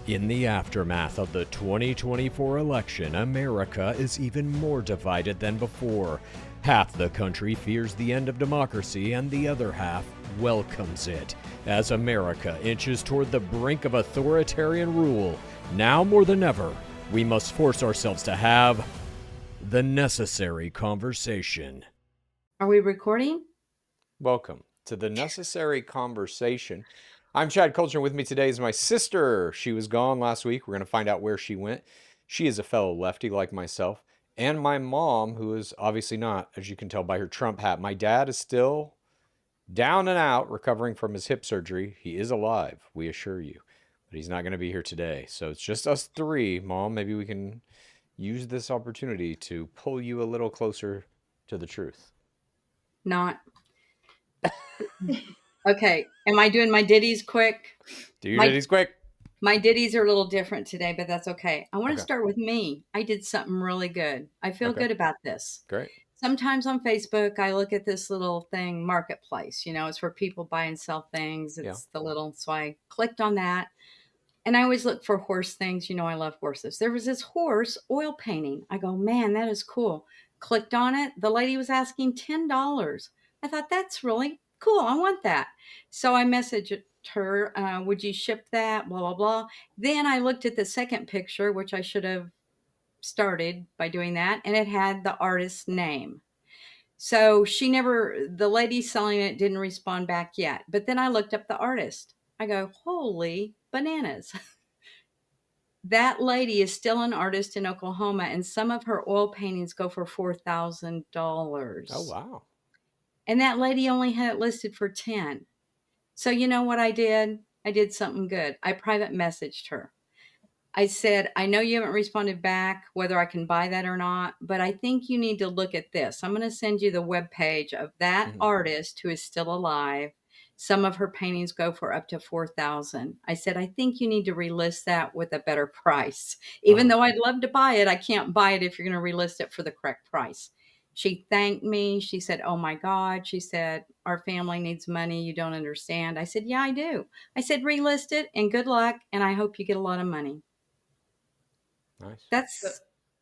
In the aftermath of the 2024 election, America is even more divided than before. Half the country fears the end of democracy, and the other half welcomes it. As America inches toward the brink of authoritarian rule, now more than ever, we must force ourselves to have the necessary conversation. Are we recording? Welcome to the necessary conversation. I'm Chad Culture. With me today is my sister. She was gone last week. We're going to find out where she went. She is a fellow lefty like myself. And my mom, who is obviously not, as you can tell by her Trump hat. My dad is still down and out, recovering from his hip surgery. He is alive, we assure you. But he's not going to be here today. So it's just us three. Mom, maybe we can use this opportunity to pull you a little closer to the truth. Not. Okay. Am I doing my ditties quick? Do your ditties quick. My ditties are a little different today, but that's okay. I want to start with me. I did something really good. I feel good about this. Great. Sometimes on Facebook, I look at this little thing, Marketplace. You know, it's where people buy and sell things. It's the little, so I clicked on that. And I always look for horse things. You know, I love horses. There was this horse oil painting. I go, man, that is cool. Clicked on it. The lady was asking $10. I thought, that's really cool. I want that. So I messaged her, would you ship that? Blah, blah, blah. Then I looked at the second picture, which I should have started by doing that. And it had the artist's name. So the lady selling it didn't respond back yet. But then I looked up the artist. I go, holy bananas. That lady is still an artist in Oklahoma, and some of her oil paintings go for $4,000. Oh, wow. And that lady only had it listed for 10. So you know what I did? I did something good. I private messaged her. I said, I know you haven't responded back whether I can buy that or not, but I think you need to look at this. I'm going to send you the webpage of that artist who is still alive. Some of her paintings go for up to $4,000. I said, I think you need to relist that with a better price. Even though I'd love to buy it, I can't buy it if you're going to relist it for the correct price. She thanked me. She said, oh my God. She said, our family needs money. You don't understand. I said, yeah, I do. I said, relist it and good luck. And I hope you get a lot of money. Nice.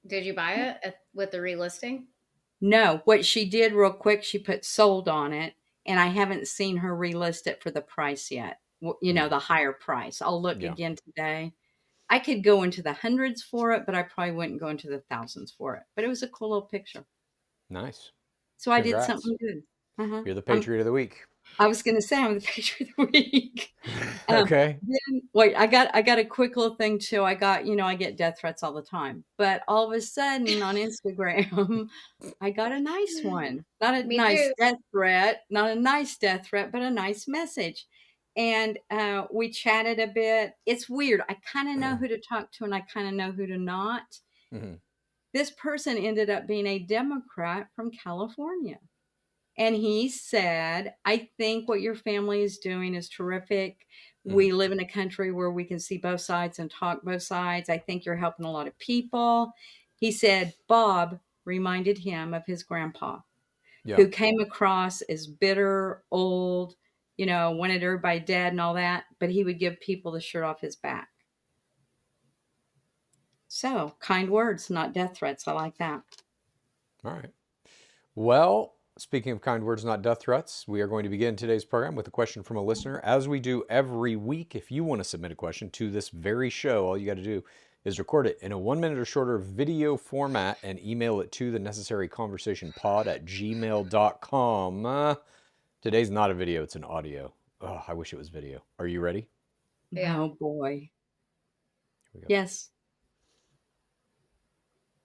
Did you buy it with the relisting? No. What she did real quick, she put sold on it. And I haven't seen her relist it for the price yet. You know, the higher price. I'll look again today. I could go into the hundreds for it, but I probably wouldn't go into the thousands for it. But it was a cool little picture. Nice. So I did something good. You're the Patriot of the Week. I was going to say I'm the Patriot of the Week. Okay. Then, wait, I got a quick little thing too. I get death threats all the time, but all of a sudden on Instagram, I got a nice one. Not a nice death threat, but a nice message. And we chatted a bit. It's weird. I kind of know who to talk to and I kind of know who to not. Mm-hmm. This person ended up being a Democrat from California. And he said, I think what your family is doing is terrific. We live in a country where we can see both sides and talk both sides. I think you're helping a lot of people. He said Bob reminded him of his grandpa, who came across as bitter, old, you know, wanted everybody dead and all that, but he would give people the shirt off his back. So, kind words, not death threats. I like that. All right. Well, speaking of kind words, not death threats, we are going to begin today's program with a question from a listener. As we do every week, if you want to submit a question to this very show, all you got to do is record it in a 1 minute or shorter video format and email it to the necessaryconversationpod@gmail.com. Today's not a video, it's an audio. Oh, I wish it was video. Are you ready? Yeah. Oh, boy. Here we go. Yes.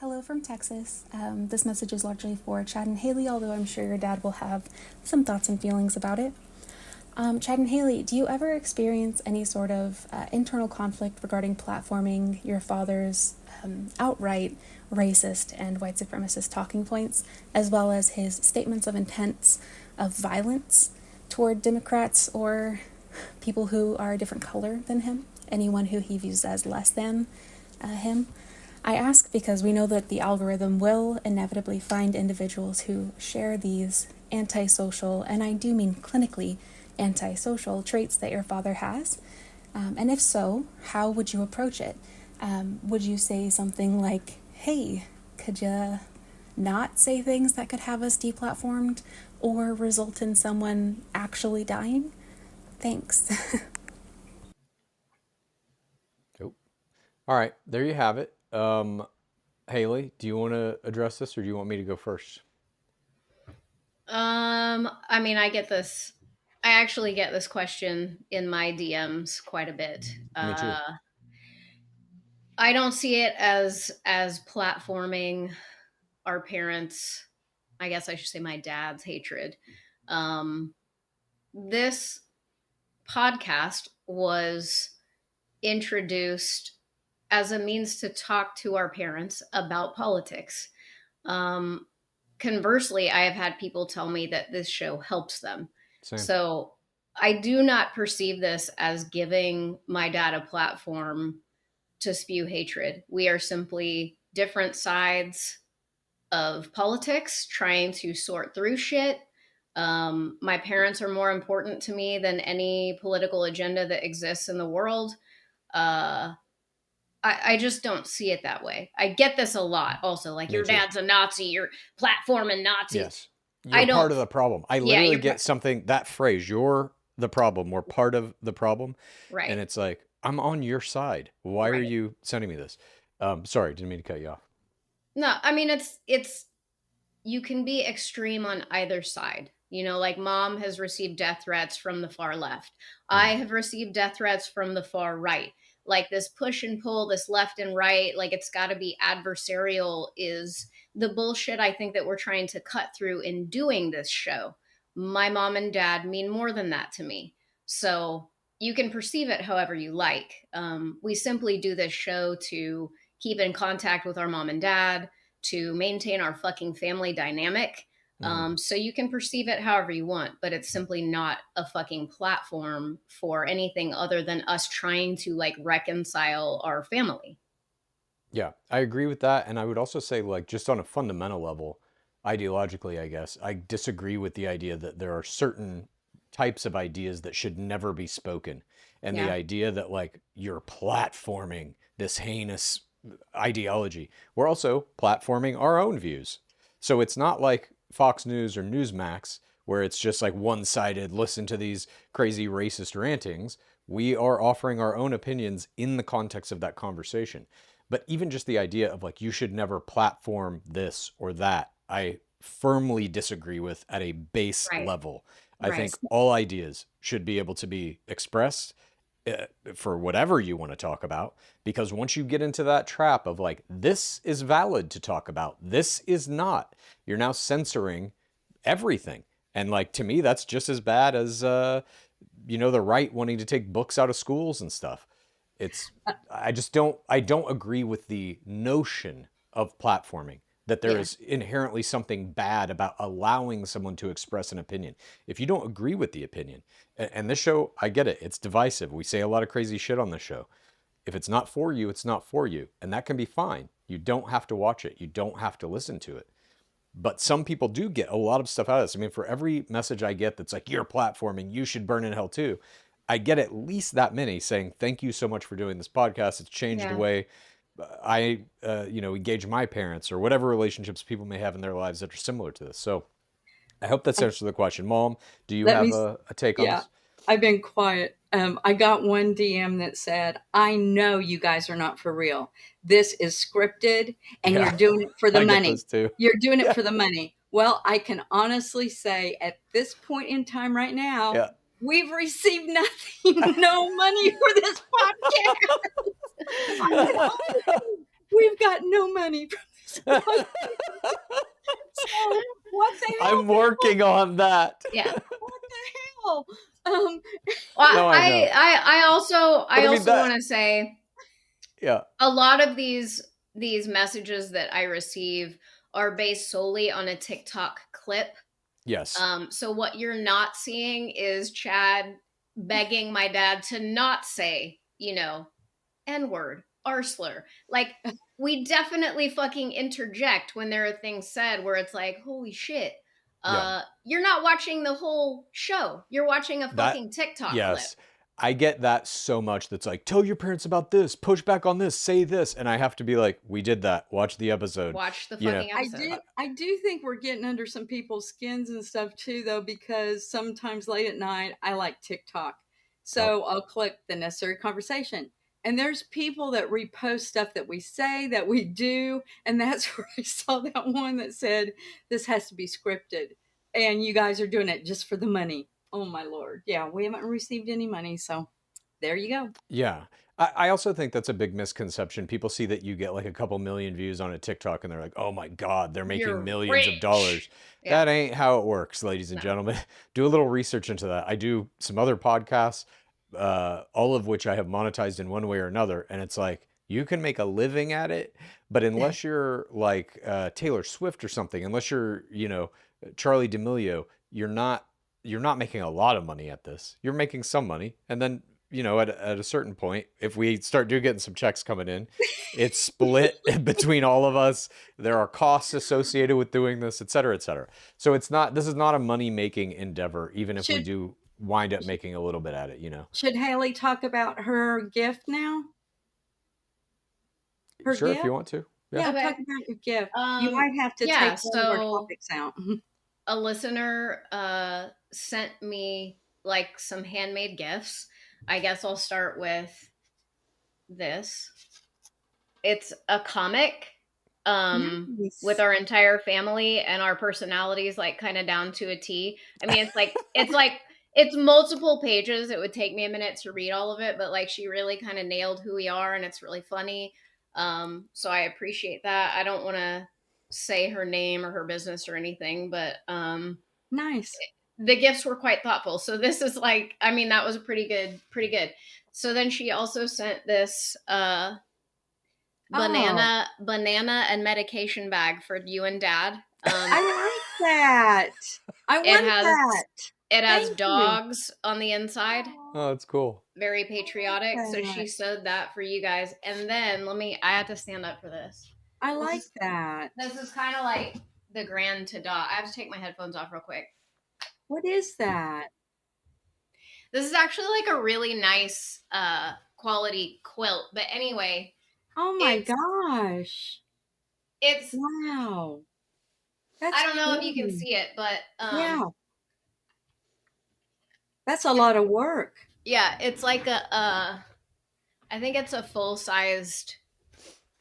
Hello from Texas. This message is largely for Chad and Haley, although I'm sure your dad will have some thoughts and feelings about it. Chad and Haley, do you ever experience any sort of internal conflict regarding platforming your father's outright racist and white supremacist talking points, as well as his statements of intents of violence toward Democrats or people who are a different color than him, anyone who he views as less than him? I ask because we know that the algorithm will inevitably find individuals who share these antisocial, and I do mean clinically antisocial, traits that your father has, And if so, how would you approach it? Would you say something like, hey, could you not say things that could have us deplatformed or result in someone actually dying? Thanks. Nope. All right, there you have it. Haley, do you want to address this, or do you want me to go first? I mean, I actually get this question in my DMs quite a bit. Me too. I don't see it as platforming our parents, I guess I should say my dad's hatred. This podcast was introduced as a means to talk to our parents about politics. Conversely, I have had people tell me that this show helps them. Same. So I do not perceive this as giving my dad a platform to spew hatred. We are simply different sides of politics trying to sort through shit. My parents are more important to me than any political agenda that exists in the world. I just don't see it that way. I get this a lot also. Like, Me your too. dad's a Nazi, you're platforming Nazis. Yes. You're part of the problem. I literally get something, that phrase, you're the problem, or part of the problem. Right. And it's like, I'm on your side. Why are you sending me this? Sorry, didn't mean to cut you off. No, I mean, it's you can be extreme on either side. You know, like, mom has received death threats from the far left. I have received death threats from the far right. Like, this push and pull, this left and right, like, it's got to be adversarial is the bullshit I think that we're trying to cut through in doing this show. My mom and dad mean more than that to me. So you can perceive it however you like. We simply do this show to keep in contact with our mom and dad, to maintain our fucking family dynamic. So you can perceive it however you want, but it's simply not a fucking platform for anything other than us trying to, like, reconcile our family. Yeah, I agree with that. And I would also say, like, just on a fundamental level, ideologically, I guess, I disagree with the idea that there are certain types of ideas that should never be spoken. And the idea that, like, you're platforming this heinous ideology. We're also platforming our own views. So it's not like Fox News or Newsmax, where it's just like one-sided, listen to these crazy racist rantings. We are offering our own opinions in the context of that conversation. But even just the idea of, like, you should never platform this or that, I firmly disagree with at a base level. I think all ideas should be able to be expressed for whatever you want to talk about, because once you get into that trap of, like, this is valid to talk about, this is not, you're now censoring everything. And, like, to me, that's just as bad as, you know, the right wanting to take books out of schools and stuff. I don't agree with the notion of platforming, that there is inherently something bad about allowing someone to express an opinion. If you don't agree with the opinion, and this show, I get it, it's divisive. We say a lot of crazy shit on this show. If it's not for you, it's not for you. And that can be fine. You don't have to watch it. You don't have to listen to it. But some people do get a lot of stuff out of this. I mean, for every message I get that's like, you're platforming, you should burn in hell too, I get at least that many saying, thank you so much for doing this podcast. It's changed the way I, you know, engage my parents, or whatever relationships people may have in their lives that are similar to this. So I hope that's answers the question. Mom, do you have a take on this? I've been quiet. I got one DM that said, I know you guys are not for real. This is scripted and you're doing it for the money. You're doing it for the money. Well, I can honestly say at this point in time right now, we've received nothing, no money for this podcast. We've got no money from this podcast. So, what the hell? I'm working on that. Yeah. What the hell? Well, no, I also want to say, a lot of these messages that I receive are based solely on a TikTok clip. Yes. So what you're not seeing is Chad begging my dad to not say, you know, N-word, R-slur. Like, we definitely fucking interject when there are things said where it's like, holy shit. You're not watching the whole show. You're watching a fucking TikTok clip. I get that so much. That's like, tell your parents about this, push back on this, say this. And I have to be like, we did that. Watch the episode. Watch the You know, fucking episode. I do think we're getting under some people's skins and stuff too, though, because sometimes late at night I like TikTok. So I'll click the necessary conversation. And there's people that repost stuff that we say, that we do. And that's where I saw that one that said, this has to be scripted. And you guys are doing it just for the money. Oh, my Lord. Yeah, we haven't received any money. So there you go. Yeah. I also think that's a big misconception. People see that you get like a couple million views on a TikTok and they're like, oh my God, they're making You're millions of rich. dollars. Yeah. That ain't how it works, ladies and gentlemen. Do a little research into that. I do some other podcasts, all of which I have monetized in one way or another. And it's like, you can make a living at it, but unless you're like Taylor Swift or something, unless you're, you know, Charlie D'Amelio, you're not making a lot of money at this. You're making some money. And then, you know, at a certain point, if we start getting some checks coming in, it's split between all of us. There are costs associated with doing this, et cetera, et cetera. So this is not a money-making endeavor, even if we do wind up making a little bit at it, you know. Should Haley talk about her gift now? Her Sure, gift? if you want to. Yeah, Okay. talk about your gift. You might have to take one of our topics out. A listener sent me like some handmade gifts. I guess I'll start with this. It's a comic Nice. with our entire family and our personalities like kind of down to a T. I mean, it's multiple pages. It would take me a minute to read all of it, but like she really kind of nailed who we are and it's really funny. So I appreciate that. I don't want to say her name or her business or anything, but Nice. the gifts were quite thoughtful. So this is like, I mean, that was pretty good. So then she also sent this banana and medication bag for you and Dad. I like that. I want that. It has Thank you. dogs on the inside. Oh, that's cool. Very patriotic. So that. she sewed that for you guys. And then I had to stand up for this. I like that. This is kind of like the grand to dot. I have to take my headphones off real quick. What is that? This is actually like a really nice quality quilt. But anyway. Oh my gosh. It's wow. That's I don't know if you can see it, but yeah. That's a lot of work. Yeah, it's like I think it's a full-sized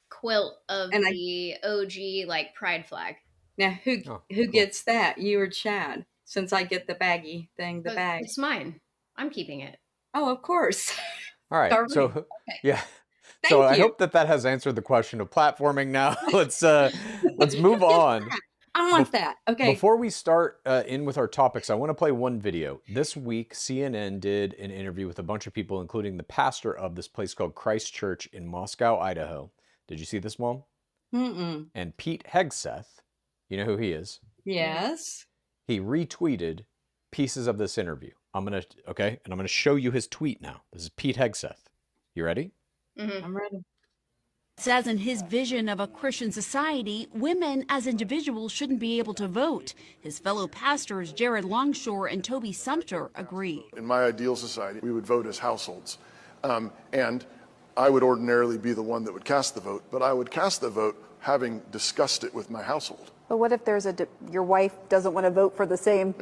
quilt of the OG like pride flag. Now who gets that? You or Chad? Since I get the baggy thing, the bag. It's mine. I'm keeping it. Oh, of course. All right. Sorry. So Okay. yeah. Thank So you. I hope that has answered the question of platforming now. Let's move on. I want that. Okay. Before we start in with our topics, I want to play one video. This week, CNN did an interview with a bunch of people, including the pastor of this place called Christ Church in Moscow, Idaho. Did you see this, Mom? Mm-mm. And Pete Hegseth, you know who he is? Yes. He retweeted pieces of this interview. And I'm gonna show you his tweet now. This is Pete Hegseth. You ready? Mm-hmm. I'm ready. Says in his vision of a Christian society, women as individuals shouldn't be able to vote. His fellow pastors, Jared Longshore and Toby Sumter, agree. In my ideal society, we would vote as households. And I would ordinarily be the one that would cast the vote, but I would cast the vote having discussed it with my household. But what if there's your wife doesn't want to vote for the same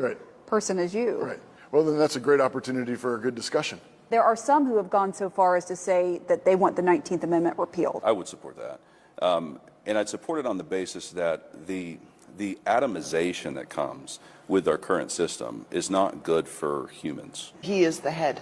person as you? Right. Well, then that's a great opportunity for a good discussion. There are some who have gone so far as to say that they want the 19th Amendment repealed. I would support that. And I'd support it on the basis that the atomization that comes with our current system is not good for humans. He is the head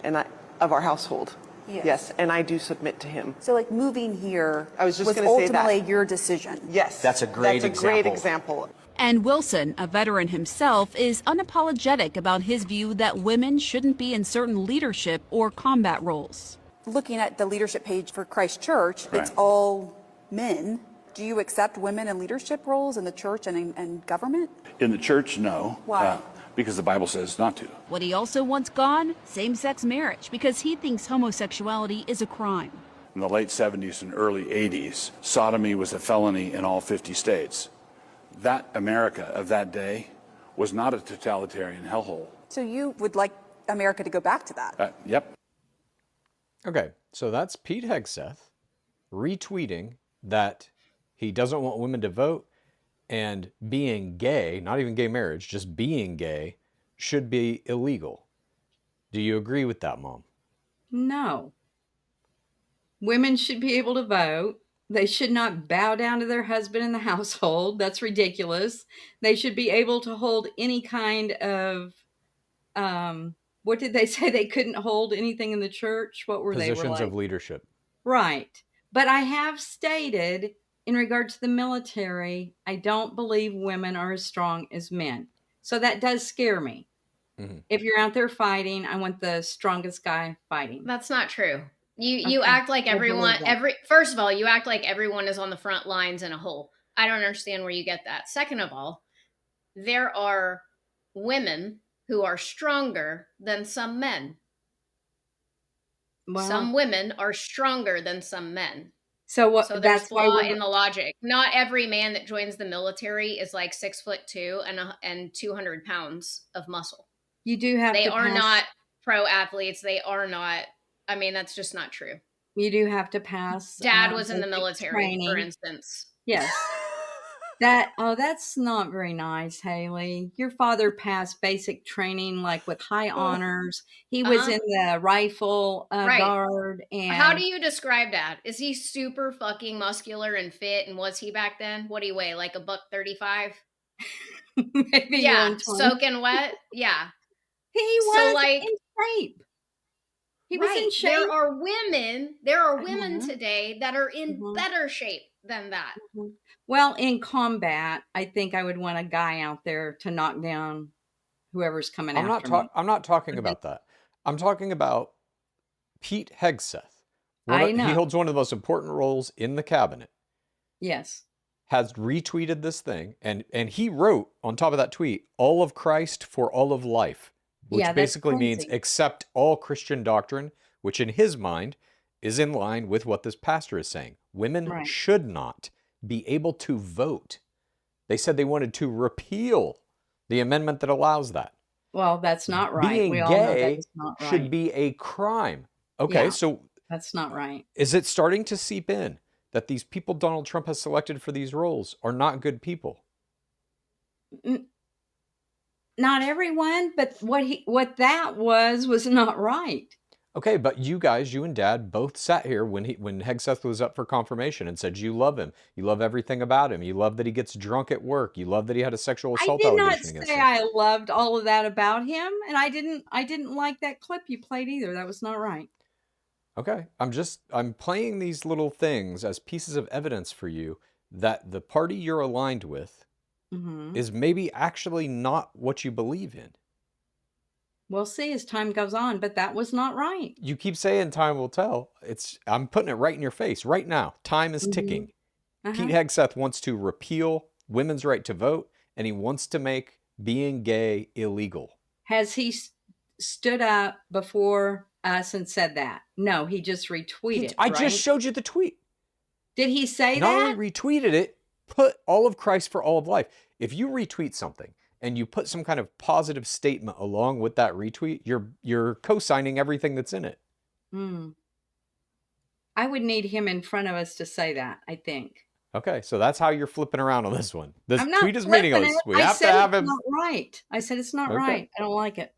of our household. Yes, and I do submit to him. So like moving here was ultimately your decision. Yes. That's a great example. And Wilson, a veteran himself, is unapologetic about his view that women shouldn't be in certain leadership or combat roles. Looking at the leadership page for Christ Church, it's all men. Do you accept women in leadership roles in the church and government? In the church, no. Why? Because the Bible says not to. What he also wants gone, same-sex marriage, because he thinks homosexuality is a crime. In the late 70s and early 80s, sodomy was a felony in all 50 states. That America of that day was not a totalitarian hellhole. So you would like America to go back to that. Yep. Okay, so that's Pete Hegseth retweeting that he doesn't want women to vote, and being gay, not even gay marriage, just being gay, should be illegal. Do you agree with that, Mom? No. Women should be able to vote. They should not bow down to their husband in the household. That's ridiculous. They should be able to hold any kind of, what did they say? They couldn't hold anything in the church. What were they? Positions of leadership. Right. But I have stated, in regard to the military, I don't believe women are as strong as men. So that does scare me. Mm-hmm. If you're out there fighting, I want the strongest guy fighting. That's not true. You act like everyone, first of all, you act like everyone is on the front lines in a hole. I don't understand where you get that. Second of all, there are women who are stronger than some men. Well, some women are stronger than some men. So there's that's flaw in the logic. Not every man that joins the military is like 6'2" and 200 pounds of muscle. You do have. They are not pro athletes. They are not. I mean, that's just not true. You do have to pass. Dad was in the military, training. For instance. Yes. That's not very nice, Haley. Your father passed basic training, like with high honors. He was in the rifle guard. And how do you describe Dad? Is he super fucking muscular and fit? And was he back then? What do you weigh? Like $135? Maybe. Yeah, soaking wet. Yeah. He was in shape. He was in shape. There are women today that are in better shape than that. Well, in combat, I think I would want a guy out there to knock down whoever's coming after me. I'm not talking about that. I'm talking about Pete Hegseth. I know. He holds one of the most important roles in the cabinet. Yes. Has retweeted this thing, and he wrote on top of that tweet, "All of Christ for all of life," which basically means accept all Christian doctrine, which in his mind is in line with what this pastor is saying. Women should not be able to vote. They said they wanted to repeal the amendment that allows that. Well, that's not right. Being gay should be a crime. Okay, so that's not right. Is it starting to seep in that these people Donald Trump has selected for these roles are not good people? Not everyone, but what that was not right. Okay, but you guys, you and Dad both sat here when Hegseth was up for confirmation and said you love him. You love everything about him. You love that he gets drunk at work. You love that he had a sexual assault allegation against him. I did not say I loved all of that about him, and I didn't like that clip you played either. That was not right. Okay, I'm playing these little things as pieces of evidence for you that the party you're aligned with is maybe actually not what you believe in. We'll see as time goes on, but that was not right. You keep saying time will tell. I'm putting it right in your face right now. Time is ticking. Pete Hegseth wants to repeal women's right to vote, and he wants to make being gay illegal. Has he stood up before us and said that? No, he just retweeted. I just showed you the tweet. Did he say that? Not only retweeted it, put all of Christ for all of life. If you retweet something and you put some kind of positive statement along with that retweet, you're co-signing everything that's in it. I would need him in front of us to say that, I think. Okay, so that's how you're flipping around on this one. This tweet is flipping meaningless. We have to have him. It's not right. I said it's not right. I don't like it.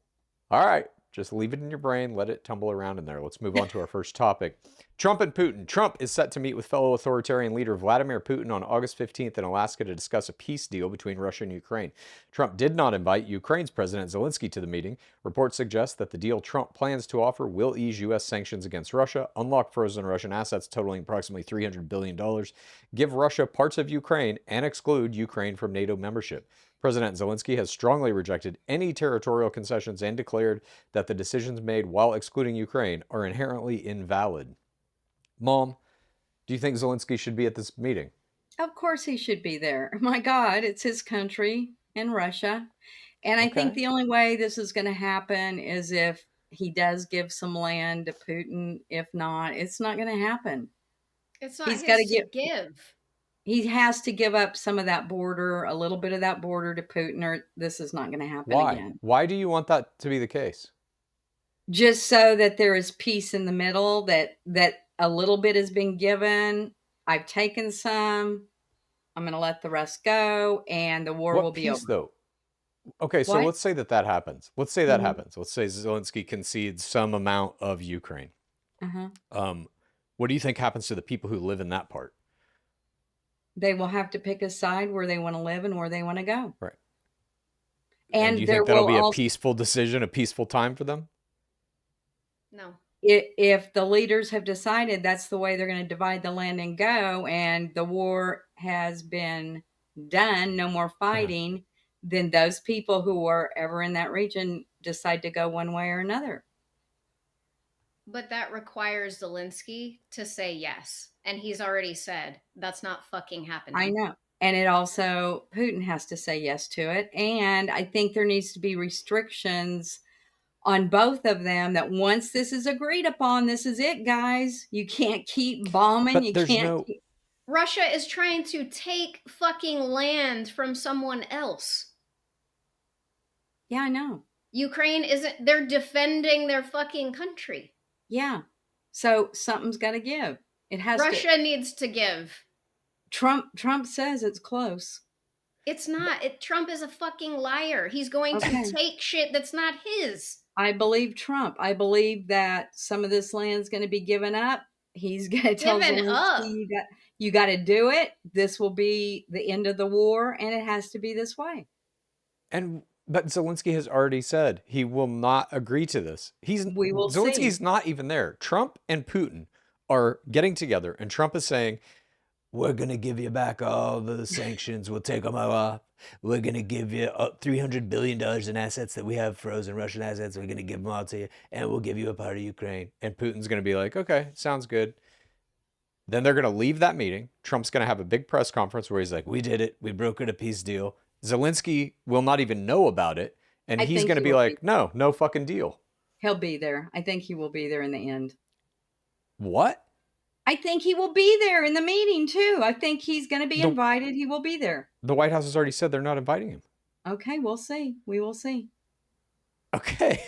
All right. Just leave it in your brain. Let it tumble around in there. Let's move on to our first topic. Trump and Putin. Trump is set to meet with fellow authoritarian leader Vladimir Putin on August 15th in Alaska to discuss a peace deal between Russia and Ukraine. Trump did not invite Ukraine's President Zelenskyy to the meeting. Reports suggest that the deal Trump plans to offer will ease U.S. sanctions against Russia, unlock frozen Russian assets totaling approximately $300 billion, give Russia parts of Ukraine, and exclude Ukraine from NATO membership. President Zelenskyy has strongly rejected any territorial concessions and declared that the decisions made while excluding Ukraine are inherently invalid. Mom, do you think Zelenskyy should be at this meeting? Of course he should be there. My God, it's his country and Russia. And I think the only way this is going to happen is if he does give some land to Putin. If not, it's not going to happen. It's not his to give. He has to give up some of that border, a little bit of that border to Putin, or this is not going to happen again. Why do you want that to be the case? just so that there is peace in the middle, that a little bit has been given. I've taken some. I'm going to let the rest go, and the war will What be peace, over. though? Okay, so What? let's say that happens. Let's say that Mhm. happens. Let's say Zelensky concedes some amount of Ukraine. Uh-huh. What do you think happens to the people who live in that part? They will have to pick a side where they want to live and where they want to go. Right. And do And you there think that'll will be a also, peaceful decision, a peaceful time for them? No. if the leaders have decided that's the way they're going to divide the land and go, and the war has been done, no more fighting, then those people who are ever in that region decide to go one way or another. But that requires Zelensky to say yes. And he's already said that's not fucking happening. I know. And it also, Putin has to say yes to it. And I think there needs to be restrictions on both of them, that once this is agreed upon, this is it, guys. You can't keep bombing. But You there's can't no... keep... Russia is trying to take fucking land from someone else. Yeah, I know. Ukraine isn't, they're defending their fucking country. Yeah. So something's got to give. It has to. Russia needs to give. Trump says it's close. It's not. Trump is a fucking liar. He's going to take shit that's not his. I believe Trump. I believe that some of this land's going to be given up. He's going to tell Zelensky, you got to do it. This will be the end of the war, and it has to be this way. But Zelensky has already said he will not agree to this. Zelensky's not even there. Trump and Putin are getting together, and Trump is saying, we're going to give you back all the sanctions. We'll take them all off. We're going to give you $300 billion in assets that we have frozen, Russian assets. We're going to give them all to you, and we'll give you a part of Ukraine. And Putin's going to be like, okay, sounds good. Then they're going to leave that meeting. Trump's going to have a big press conference where he's like, we did it. We brokered a peace deal. Zelensky will not even know about it. And he's going to be like, no fucking deal. He'll be there. I think he will be there in the end. What? I think he will be there in the meeting, too. I think he's going to be invited. He will be there. The White House has already said they're not inviting him. Okay, we'll see. We will see. Okay.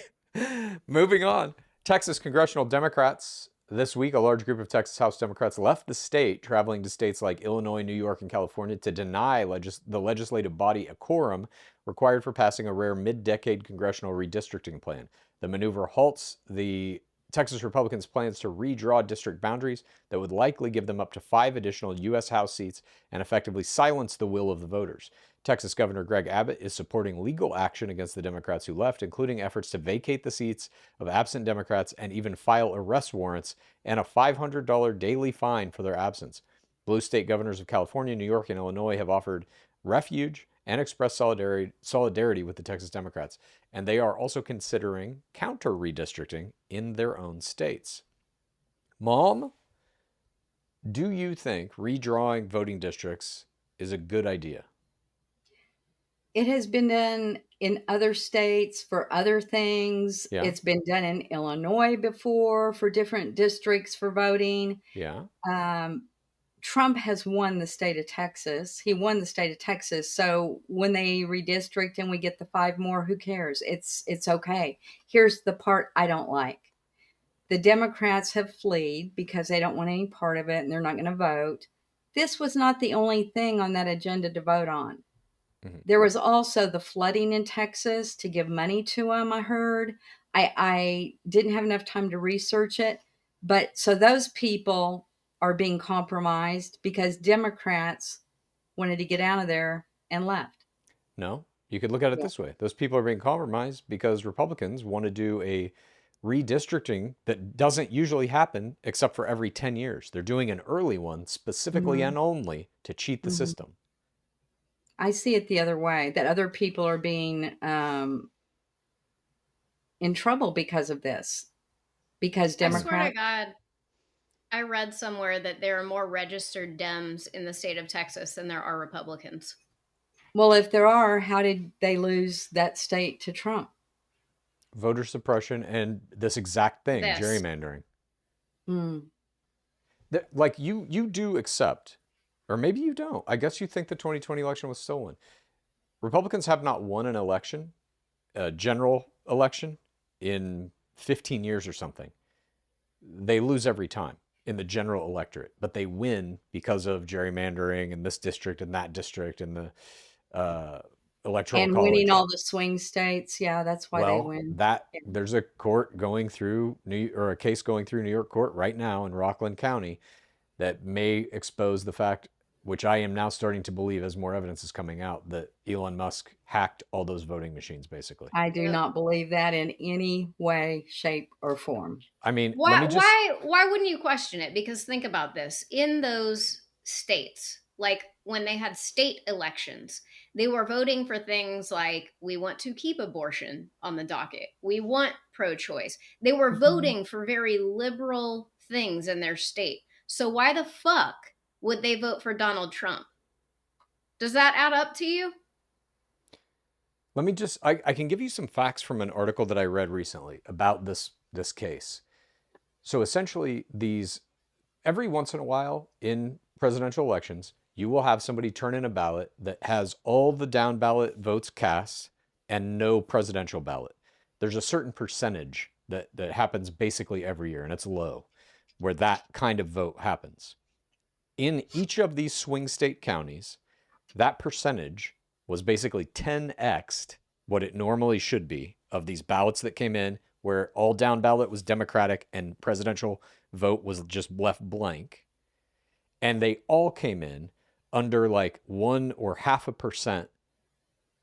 Moving on. Texas congressional Democrats. This week, a large group of Texas House Democrats left the state, traveling to states like Illinois, New York, and California to deny the legislative body a quorum required for passing a rare mid-decade congressional redistricting plan. The maneuver halts the Texas Republicans' plans to redraw district boundaries that would likely give them up to 5 additional U.S. House seats and effectively silence the will of the voters. Texas Governor Greg Abbott is supporting legal action against the Democrats who left, including efforts to vacate the seats of absent Democrats and even file arrest warrants and a $500 daily fine for their absence. Blue state governors of California, New York, and Illinois have offered refuge and expressed solidarity with the Texas Democrats, and they are also considering counter-redistricting in their own states. Mom, do you think redrawing voting districts is a good idea? It has been done in other states for other things. Yeah. It's been done in Illinois before for different districts for voting. Yeah. Trump has won the state of Texas. He won the state of Texas. So when they redistrict and we get the 5 more, who cares? It's okay. Here's the part I don't like. The Democrats have fled because they don't want any part of it and they're not going to vote. This was not the only thing on that agenda to vote on. Mm-hmm. There was also the flooding in Texas to give money to them, I heard. I didn't have enough time to research it. But so those people are being compromised because Democrats wanted to get out of there and left. No, you could look at it this way. Those people are being compromised because Republicans want to do a redistricting that doesn't usually happen except for every 10 years. They're doing an early one specifically and only to cheat the system. I see it the other way, that other people are being in trouble because of this. Because Democrats... I swear to God, I read somewhere that there are more registered Dems in the state of Texas than there are Republicans. Well, if there are, how did they lose that state to Trump? Voter suppression and this exact thing, gerrymandering. Like you do accept, or maybe you don't. I guess you think the 2020 election was stolen. Republicans have not won an election, a general election, in 15 years or something, they lose every time in the general electorate, but they win because of gerrymandering in this district and that district and the electoral And college. winning all the swing states. Yeah, that's why they Well, win. there's a court going through a case going through New York court right now in Rockland County that may expose the fact, which I am now starting to believe as more evidence is coming out, that Elon Musk hacked all those voting machines, basically. I do not believe that in any way, shape, or form. I mean, why wouldn't you question it? Because think about this. In those states, like when they had state elections, they were voting for things like, we want to keep abortion on the docket. We want pro-choice. They were voting for very liberal things in their state. So why the fuck would they vote for Donald Trump? Does that add up to you? Let me just, I can give you some facts from an article that I read recently about this case. So essentially, every once in a while in presidential elections, you will have somebody turn in a ballot that has all the down ballot votes cast and no presidential ballot. There's a certain percentage that happens basically every year, and it's low, where that kind of vote happens. In each of these swing state counties, that percentage was basically 10x'd what it normally should be of these ballots that came in, where all down ballot was Democratic and presidential vote was just left blank. And they all came in under like 1 or 0.5%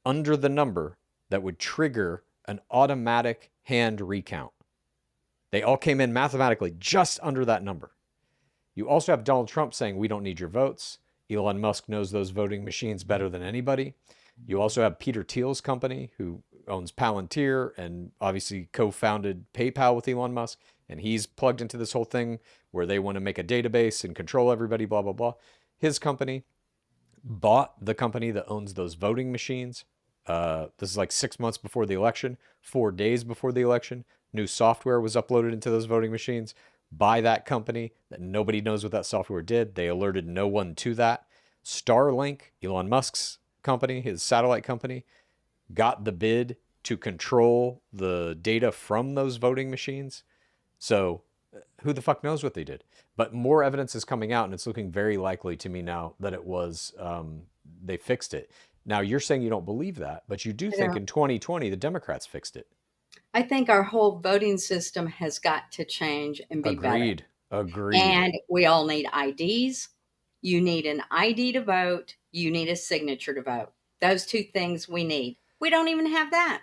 under the number that would trigger an automatic hand recount. They all came in mathematically just under that number. You also have Donald Trump saying, we don't need your votes. Elon Musk knows those voting machines better than anybody. You also have Peter Thiel's company, who owns Palantir and obviously co-founded PayPal with Elon Musk. And he's plugged into this whole thing where they want to make a database and control everybody, blah, blah, blah. His company bought the company that owns those voting machines. This is like 6 months before the election, 4 days before the election. New software was uploaded into those voting machines by that company that nobody knows what that software did. They alerted no one to that. Starlink, Elon Musk's company, his satellite company, got the bid to control the data from those voting machines. So who the fuck knows what they did? But more evidence is coming out, and it's looking very likely to me now that it was, they fixed it. Now, you're saying you don't believe that, but you do think in 2020 the Democrats fixed it. I think our whole voting system has got to change and be better. Agreed. And we all need IDs. You need an ID to vote. You need a signature to vote. Those two things we need. We don't even have that.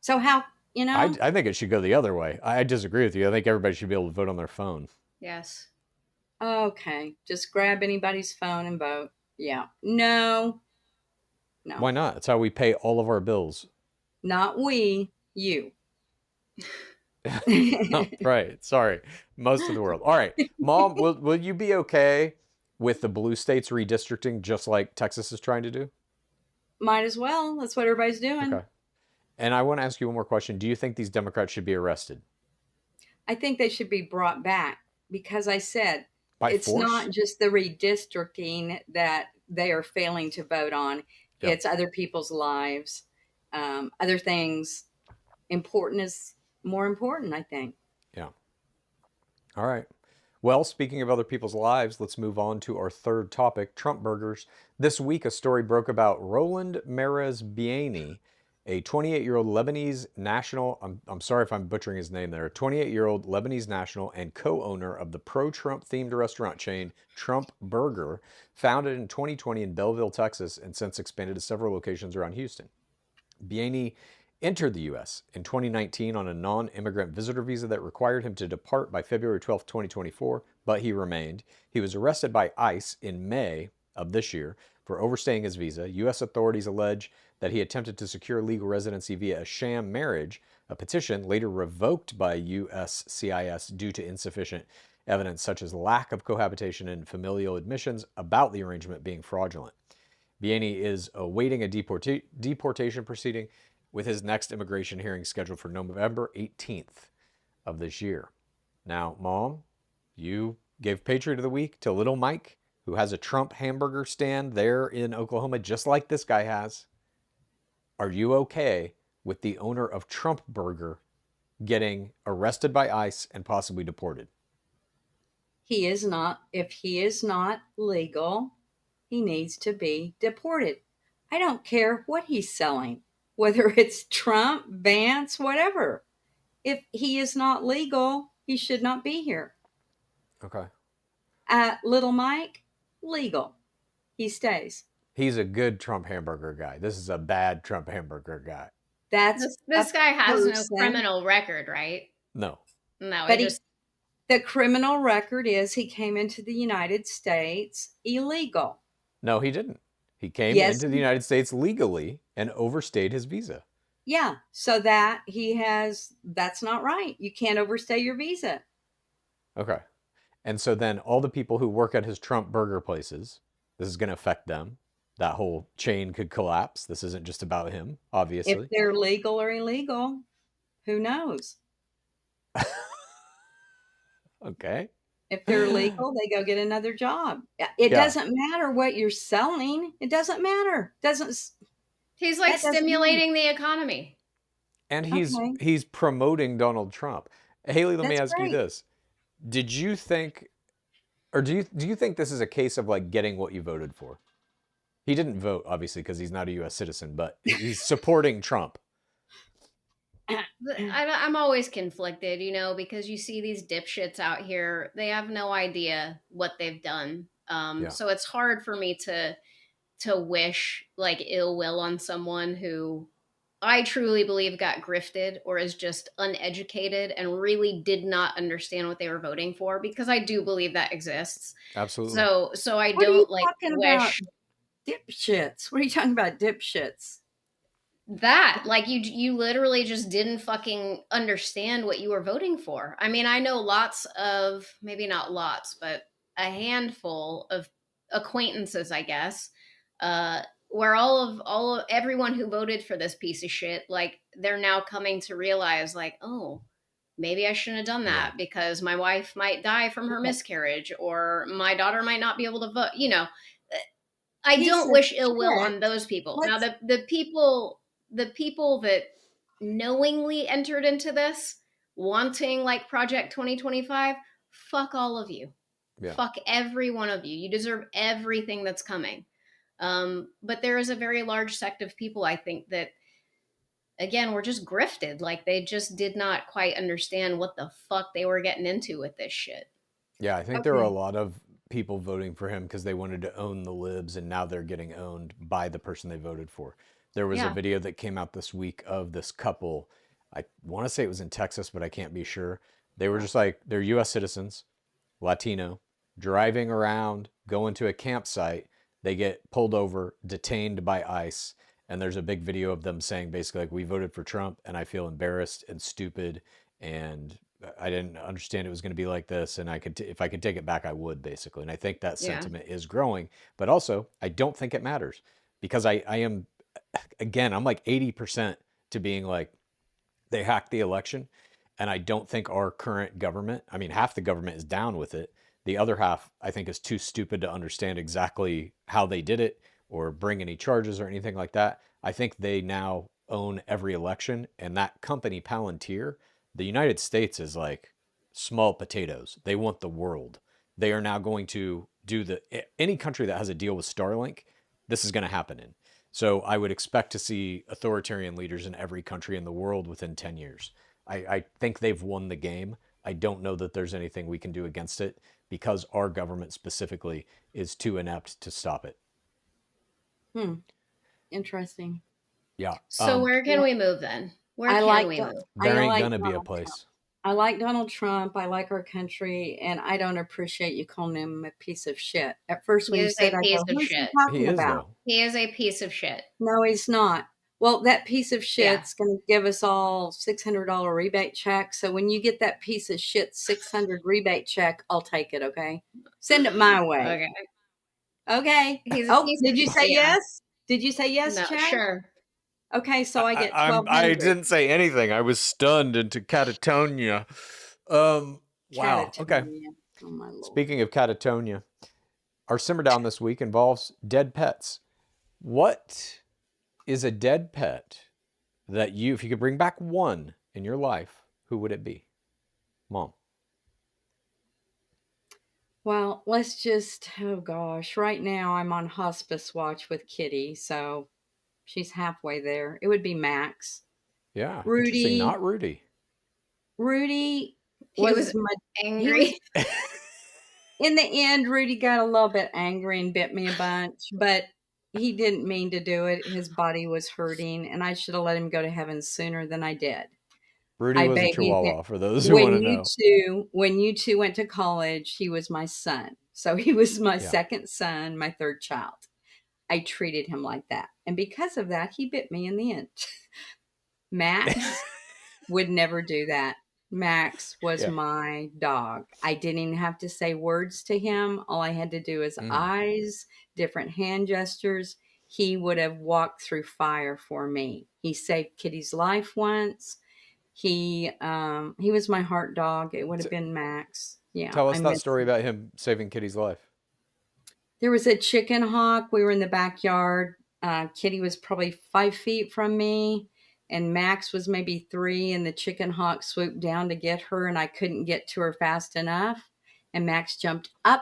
So how, I think it should go the other way. I disagree with you. I think everybody should be able to vote on their phone. Yes. Okay. Just grab anybody's phone and vote. Yeah. No. Why not? That's how we pay all of our bills. Not we, you. Right. Sorry. Most of the world. All right. Mom, will you be okay with the blue states redistricting just like Texas is trying to do? Might as well. That's what everybody's doing. Okay. And I want to ask you one more question. Do you think these Democrats should be arrested? I think they should be brought back because I said it's force? not just the redistricting that they are failing to vote on. Yep. It's other people's lives. Other things important is more important, I think. Yeah. All right. Well, speaking of other people's lives, let's move on to our third topic, Trump burgers. This week, a story broke about Roland Mehrez Beainy, a 28-year-old Lebanese national. I'm sorry if I'm butchering his name there. A 28-year-old Lebanese national and co-owner of the pro-Trump themed restaurant chain Trump Burger, founded in 2020 in Belleville, Texas, and since expanded to several locations around Houston. Beainy entered the U.S. in 2019 on a non-immigrant visitor visa that required him to depart by February 12, 2024, but he remained. He was arrested by ICE in May of this year for overstaying his visa. U.S. authorities allege that he attempted to secure legal residency via a sham marriage, a petition later revoked by USCIS due to insufficient evidence such as lack of cohabitation and familial admissions about the arrangement being fraudulent. Beainy is awaiting a deportation proceeding with his next immigration hearing scheduled for November 18th of this year. Now, Mom, you gave Patriot of the Week to little Mike, who has a Trump hamburger stand there in Oklahoma, just like this guy has. Are you okay with the owner of Trump Burger getting arrested by ICE and possibly deported? He is not. If he is not legal, he needs to be deported. I don't care what he's selling, whether it's Trump, Vance, whatever. If he is not legal, he should not be here. Okay. Little Mike, legal. He stays. He's a good Trump hamburger guy. This is a bad Trump hamburger guy. That's This guy has no person. criminal record, right? No. No, But the criminal record is he came into the United States illegal. No, he didn't. He came into the United States legally and overstayed his visa. Yeah, so that's not right. You can't overstay your visa. Okay. And so then all the people who work at his Trump burger places, this is going to affect them. That whole chain could collapse. This isn't just about him, obviously. If they're legal or illegal, who knows? Okay. If they're legal, they go get another job. It doesn't matter what you're selling. It doesn't matter. He's like stimulating the economy. And he's promoting Donald Trump. Haley, let me ask you this. Did you think, or do you think this is a case of like getting what you voted for? He didn't vote, obviously, because he's not a U.S. citizen, but he's supporting Trump. I'm always conflicted, because you see these dipshits out here. They have no idea what they've done. So it's hard for me to wish like ill will on someone who I truly believe got grifted or is just uneducated and really did not understand what they were voting for, because I do believe that exists. Absolutely. So I don't like wish dipshits. What are you talking about, dipshits? That like you literally just didn't fucking understand what you were voting for. I mean, I know lots of, maybe not lots, but a handful of acquaintances, I guess, where everyone who voted for this piece of shit, like they're now coming to realize like, oh, maybe I shouldn't have done that because my wife might die from her miscarriage or my daughter might not be able to vote. I don't wish ill will on those people. Now the people that knowingly entered into this wanting like Project 2025, fuck all of you. Yeah. Fuck every one of you. You deserve everything that's coming. But there is a very large sect of people, I think, that, again, were just grifted. Like, they just did not quite understand what the fuck they were getting into with this shit. Yeah, I think there were a lot of people voting for him because they wanted to own the libs, and now they're getting owned by the person they voted for. There was a video that came out this week of this couple. I want to say it was in Texas, but I can't be sure. They were just like, they're U.S. citizens, Latino, driving around, going to a campsite. They get pulled over, detained by ICE, and there's a big video of them saying basically like, we voted for Trump and I feel embarrassed and stupid and I didn't understand it was going to be like this, and if I could take it back, I would, basically. And I think that sentiment is growing, but also I don't think it matters because I am, again, I'm like 80% to being like, they hacked the election, and I don't think our current government, I mean, half the government is down with it. The other half, I think, is too stupid to understand exactly how they did it or bring any charges or anything like that. I think they now own every election, and that company, Palantir, the United States is like small potatoes. They want the world. They are now going to do any country that has a deal with Starlink, this is going to happen in. So I would expect to see authoritarian leaders in every country in the world within 10 years. I think they've won the game. I don't know that there's anything we can do against it because our government specifically is too inept to stop it. Interesting. Yeah. So where can we move then? Where can we move? There ain't gonna be a place. I like Donald Trump. I like our country, and I don't appreciate you calling him a piece of shit. At first, when you said, "Who's he talking about?" He is a piece of shit. No, he's not. Well, that piece of shit's going to give us all $600 rebate check. So when you get that piece of shit $600 rebate check, I'll take it. Okay, send it my way. Okay. Did you say yes? Did you say yes, no, Chad? Sure. Okay, so I get 1200. I didn't say anything. I was stunned into catatonia. Wow. Catatonia. Okay. Oh, my Lord. Speaking of catatonia, our simmer down this week involves dead pets. What is a dead pet that if you could bring back one in your life, who would it be? Mom. Well, let's just, oh gosh, right now I'm on hospice watch with Kitty, so she's halfway there. It would be Max. Yeah, interesting. Rudy, Not Rudy. Rudy He was was my, he was, angry. in the end, Rudy got a little bit angry and bit me a bunch, but he didn't mean to do it. His body was hurting, and I should have let him go to heaven sooner than I did. Rudy I was a babied him. chihuahua, for those who want to know. When you two went to college, he was my son. So he was my Yeah. second son, my third child. I treated him like that. And because of that, he bit me in the end. Max would never do that. Max was Yeah. my dog. I didn't even have to say words to him. All I had to do is eyes, different hand gestures. He would have walked through fire for me. He saved Kitty's life once. He was my heart dog. It would have been Max. Yeah, Tell us I that miss story him. about him saving Kitty's life. There was a chicken hawk. We were in the backyard. Kitty was probably 5 feet from me, and Max was maybe 3, and the chicken hawk swooped down to get her, and I couldn't get to her fast enough. And Max jumped up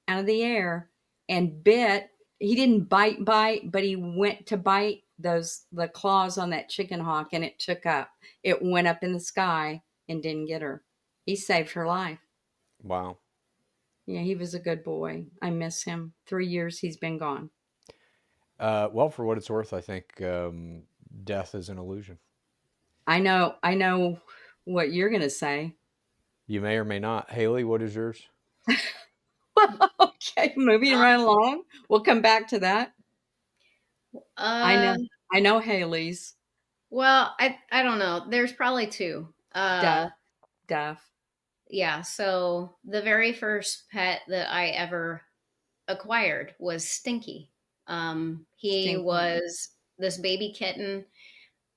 out of the air and bit. He didn't bite, but he went to bite the claws on that chicken hawk, and it took up. It went up in the sky and didn't get her. He saved her life. Wow. Yeah, he was a good boy. I miss him. 3 years he's been gone. Well, for what it's worth, I think death is an illusion. I know what you're going to say. You may or may not. Haley, what is yours? Okay, moving right along. We'll come back to that. I know Haley's. Well, I don't know. There's probably 2. Duff. Yeah, so the very first pet that I ever acquired was Stinky. He Stinky. was this baby kitten.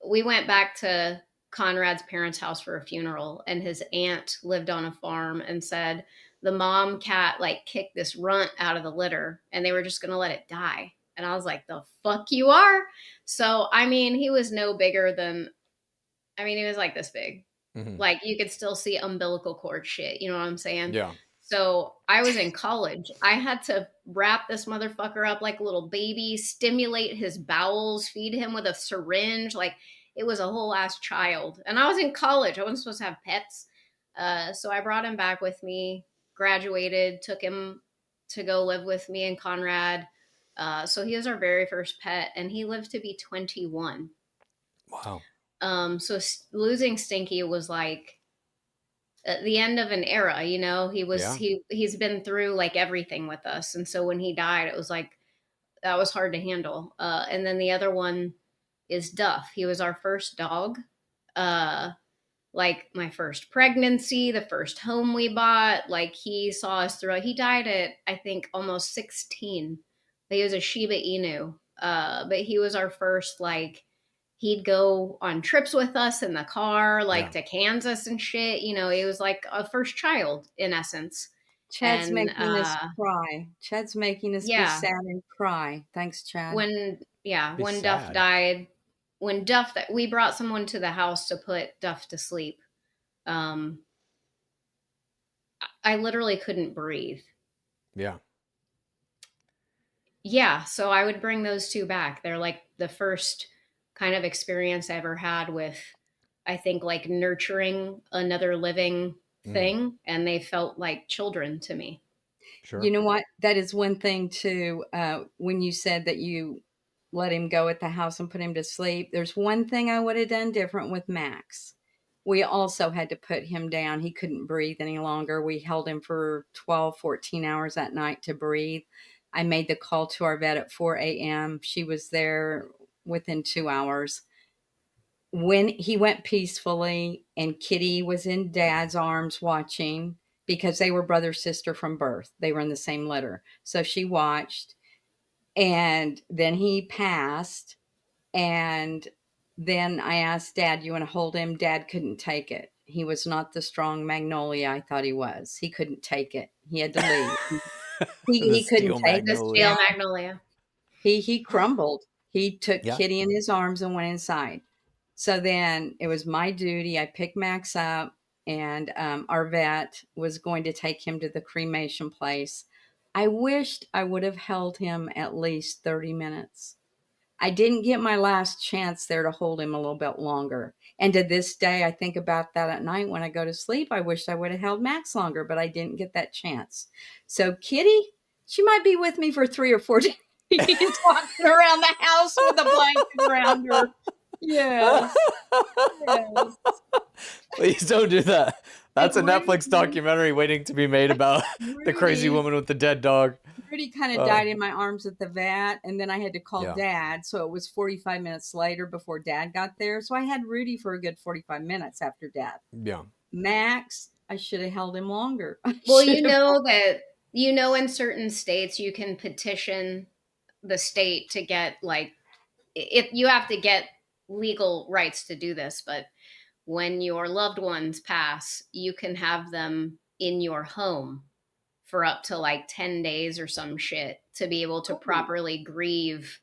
We went back to Conrad's parents' house for a funeral, and his aunt lived on a farm and said the mom cat like kicked this runt out of the litter and they were just going to let it die. And I was like, the fuck you are? So, I mean, he was no bigger than, he was like this big. Mm-hmm. Like you could still see umbilical cord shit. You know what I'm saying? Yeah. So I was in college. I had to wrap this motherfucker up like a little baby, stimulate his bowels, feed him with a syringe. Like it was a whole ass child. And I was in college. I wasn't supposed to have pets. So I brought him back with me, graduated, took him to go live with me and Conrad. So he was our very first pet, and he lived to be 21. Wow. So losing Stinky was like at the end of an era, you know. He's been through like everything with us, and so when he died, it was like that was hard to handle. And then the other one is Duff. He was our first dog, like my first pregnancy, the first home we bought. Like he saw us through. He died at I think almost 16. He was a Shiba Inu, but he was our first like. He'd go on trips with us in the car, like to Kansas and shit. You know, he was like a first child in essence. Chad's making us cry. Chad's making us be sad and cry. Thanks, Chad. When Duff died, we brought someone to the house to put Duff to sleep. I literally couldn't breathe. Yeah. Yeah. So I would bring those 2 back. They're like the first kind of experience I ever had with, I think, like nurturing another living thing. And they felt like children to me. Sure. You know what? That is one thing too. When you said that you let him go at the house and put him to sleep, there's one thing I would have done different with Max. We also had to put him down. He couldn't breathe any longer. We held him for 12, 14 hours at night to breathe. I made the call to our vet at 4 a.m. She was there within 2 hours. When he went peacefully and Kitty was in Dad's arms watching, because they were brother sister from birth. They were in the same litter. So she watched, and then he passed. And then I asked Dad, you want to hold him? Dad couldn't take it. He was not the strong magnolia I thought he was. He couldn't take it. He had to leave. he couldn't take the steel magnolia. He crumbled. He took Kitty in his arms and went inside. So then it was my duty. I picked Max up, and our vet was going to take him to the cremation place. I wished I would have held him at least 30 minutes. I didn't get my last chance there to hold him a little bit longer. And to this day, I think about that at night when I go to sleep. I wish I would have held Max longer, but I didn't get that chance. So Kitty, she might be with me for 3 or 4 days, walking around the house with a blanket around her. Yes. Yes. Please don't do that. That's a And Netflix documentary waiting to be made about the crazy Rudy- woman with the dead dog. Rudy kind of died in my arms at the vet, and then I had to call Yeah. Dad. So it was 45 minutes later before Dad got there. So I had Rudy for a good 45 minutes after Dad. Yeah. Max, I should have held him longer. Well, you know that, in certain states you can petition the state to get, like, if you have to get legal rights to do this, but when your loved ones pass, you can have them in your home for up to like 10 days or some shit to be able to properly grieve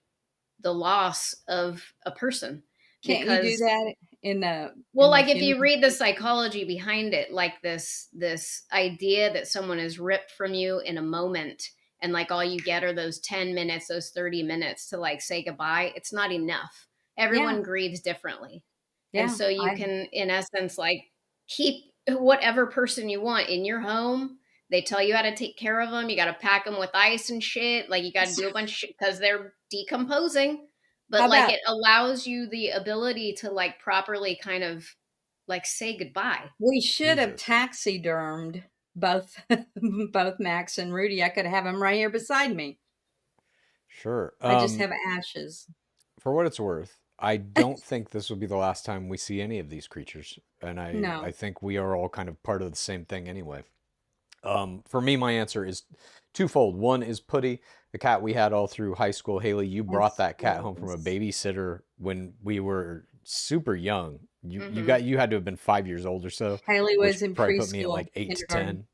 the loss of a person. Can't you do that in the... Well, in like the if you funeral? read the psychology behind it, like this idea that someone is ripped from you in a moment, and like all you get are those 10 minutes, those 30 minutes to like say goodbye, it's not enough. Everyone grieves differently. Yeah, And so you can, in essence, like keep whatever person you want in your home. They tell you how to take care of them. You got to pack them with ice and shit. Like you got to do a bunch of shit because they're decomposing. But How like about- it allows you the ability to like properly kind of like say goodbye. We should have taxidermed both both Max and Rudy. I could have them right here beside me. Sure. I just have ashes. For what it's worth, I don't think this will be the last time we see any of these creatures. And No. I think we are all kind of part of the same thing anyway. For me, my answer is twofold. One is Putty, the cat we had all through high school. Haley, you brought that cat home from a babysitter when we were super young. You had to have been 5 years old or so. Haley was which in probably put me at preschool, like 8 to kindergarten. 10.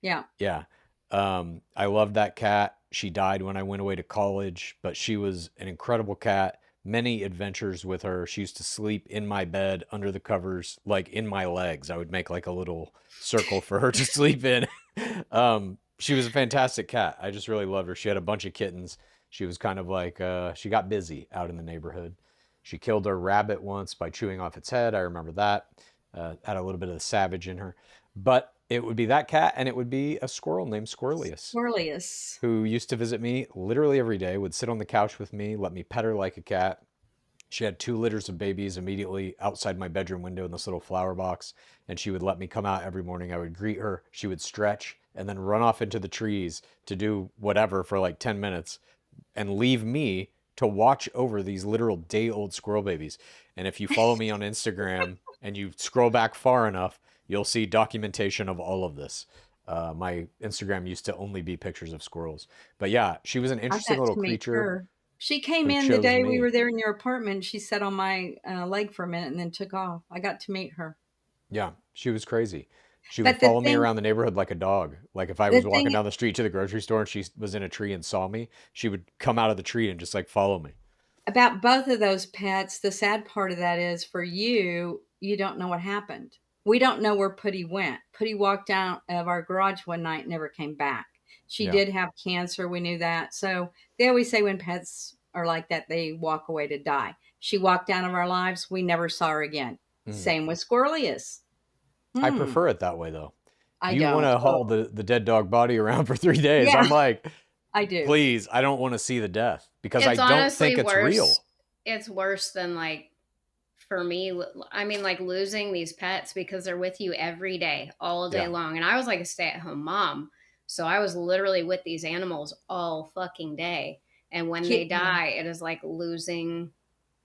Yeah. Yeah. I loved that cat. She died when I went away to college, but she was an incredible cat. Many adventures with her. She used to sleep in my bed under the covers, like in my legs. I would make like a little circle for her to sleep in. She was a fantastic cat. I just really loved her. She had a bunch of kittens. She was kind of like, she got busy out in the neighborhood. She killed a rabbit once by chewing off its head. I remember that. Had a little bit of the savage in her. But it would be that cat, and it would be a squirrel named Squirrelius, Squirrelius. who used to visit me literally every day, would sit on the couch with me, let me pet her like a cat. She had 2 litters of babies immediately outside my bedroom window in this little flower box, and she would let me come out every morning. I would greet her. She would stretch and then run off into the trees to do whatever for like 10 minutes and leave me to watch over these literal day-old squirrel babies. And if you follow me on Instagram and you scroll back far enough, you'll see documentation of all of this. My Instagram used to only be pictures of squirrels. But yeah, she was an I interesting got little to meet creature. her. She came who in the chose day we me. were there in your apartment. She sat on my leg for a minute and then took off. I got to meet her. Yeah, she was crazy. She But would the follow me thing- around the neighborhood like a dog. Like if I the was walking thing- down the street to the grocery store and she was in a tree and saw me, she would come out of the tree and just like follow me. About both of those pets, the sad part of that is for you, you don't know what happened. We don't know where Putty went. Putty walked out of our garage one night and never came back. She Yeah. did have cancer. We knew that. So they always say when pets are like that, they walk away to die. She walked out of our lives. We never saw her again. Same with Squirrelius. I prefer it that way though. I You don't. want to haul the dead dog body around for 3 days. Yeah. I'm like, I do. please, I don't want to see the death because It's I don't honestly think it's worse. real. It's worse than like, for me, I mean, like losing these pets because they're with you every day, all day Yeah. long. And I was like a stay-at-home mom. So I was literally with these animals all fucking day. And when they die, it is like losing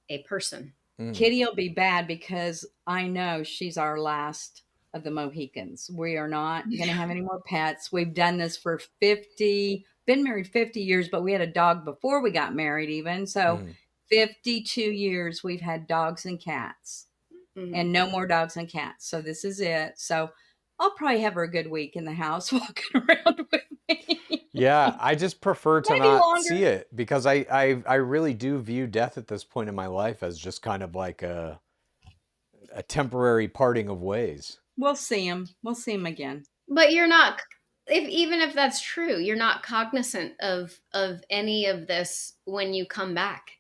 a person. Kitty will be bad because I know she's our last of the Mohicans. We are not going to have any more pets. We've done this for been married 50 years, but we had a dog before we got married even. So 52 years we've had dogs and cats and no more dogs and cats. So this is it. So I'll probably have her a good week in the house walking around with me. Yeah, I just prefer to Maybe not longer. see it because I really do view death at this point in my life as just kind of like a a temporary parting of ways. We'll see him. We'll see him again. But you're not, even if that's true, you're not cognizant of any of this when you come back.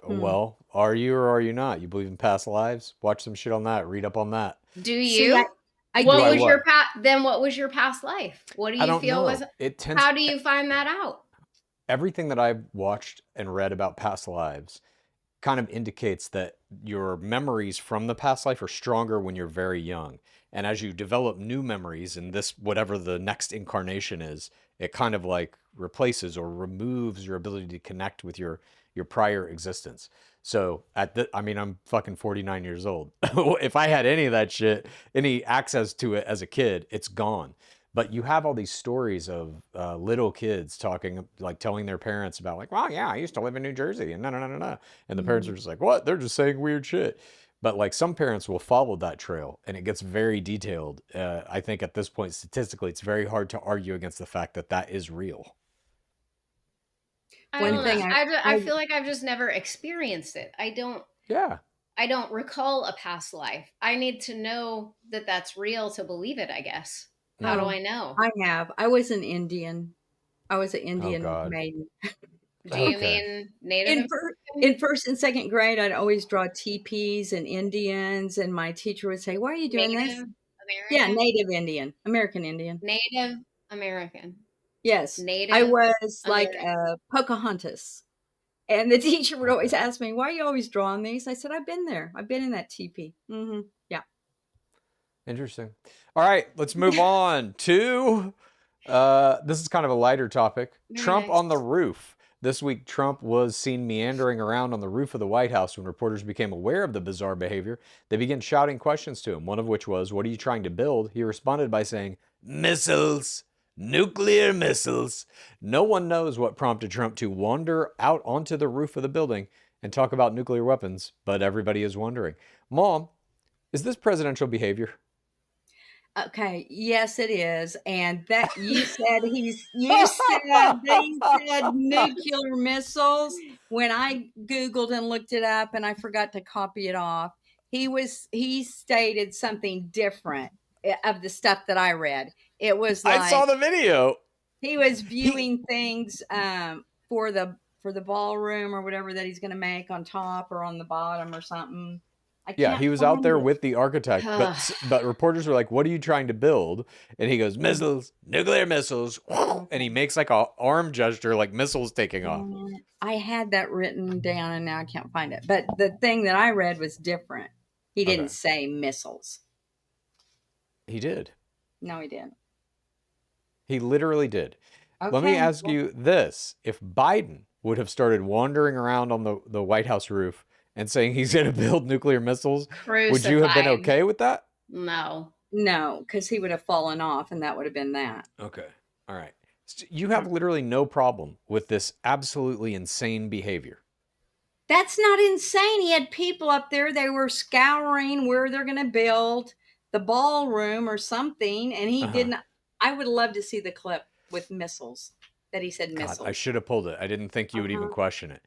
Well, are you or are you not? You believe in past lives? Watch some shit on that. Read up on that. Do you? Then what was your past life? What do you feel was? How do you find that out? Everything that I've watched and read about past lives kind of indicates that your memories from the past life are stronger when you're very young. And as you develop new memories in this, whatever the next incarnation is, it kind of like replaces or removes your ability to connect with your prior existence. So I'm fucking 49 years old. If I had any of that shit, any access to it as a kid, it's gone. But you have all these stories of little kids talking, like telling their parents about like, well, yeah, I used to live in New Jersey and no. And the parents are just like, what? They're just saying weird shit. But like some parents will follow that trail and it gets very detailed. I think at this point, statistically, it's very hard to argue against the fact that that is real. I feel like I've just never experienced it. I don't recall a past life. I need to know that that's real to believe it, I guess. How do I know? I have. I was an Indian. I was an Indian maiden. Do you mean Native? In first and second grade, I'd always draw teepees and Indians, and my teacher would say, "Why are you doing this?" American? Yeah, Native Indian, American Indian. Native American. Yes, Native. I was like Pocahontas, and the teacher would always ask me, "Why are you always drawing these?" I said, "I've been there. I've been in that teepee." Yeah. Interesting. All right, let's move on to this is kind of a lighter topic. Trump on the roof. This week, Trump was seen meandering around on the roof of the White House when reporters became aware of the bizarre behavior. They began shouting questions to him, one of which was, "What are you trying to build?" He responded by saying, "Missiles. Nuclear missiles." No one knows what prompted Trump to wander out onto the roof of the building and talk about nuclear weapons, but everybody is wondering. Mom, is this presidential behavior? Okay, yes, it is. And that you said they said nuclear missiles. When I Googled and looked it up and I forgot to copy it off, he stated something different of the stuff that I read. It was like I saw the video. He was viewing things for the ballroom or whatever that he's gonna make on top or on the bottom or something. Yeah, he was out there with the architect, but reporters were like, "What are you trying to build?" And he goes, "Missiles, nuclear missiles," and he makes like a arm gesture, like missiles taking off. I had that written down, and now I can't find it. But the thing that I read was different. He didn't say missiles. He did. No, he didn't. He literally did. Okay. Let me ask you this: if Biden would have started wandering around on the White House roof and saying he's going to build nuclear missiles, would you have been okay with that? No, because he would have fallen off, and that would have been that. Okay, all right. So you have literally no problem with this absolutely insane behavior. That's not insane. He had people up there. They were scouring where they're going to build the ballroom or something, and he didn't. I would love to see the clip with missiles that he said missiles. God, I should have pulled it. I didn't think you would even question it.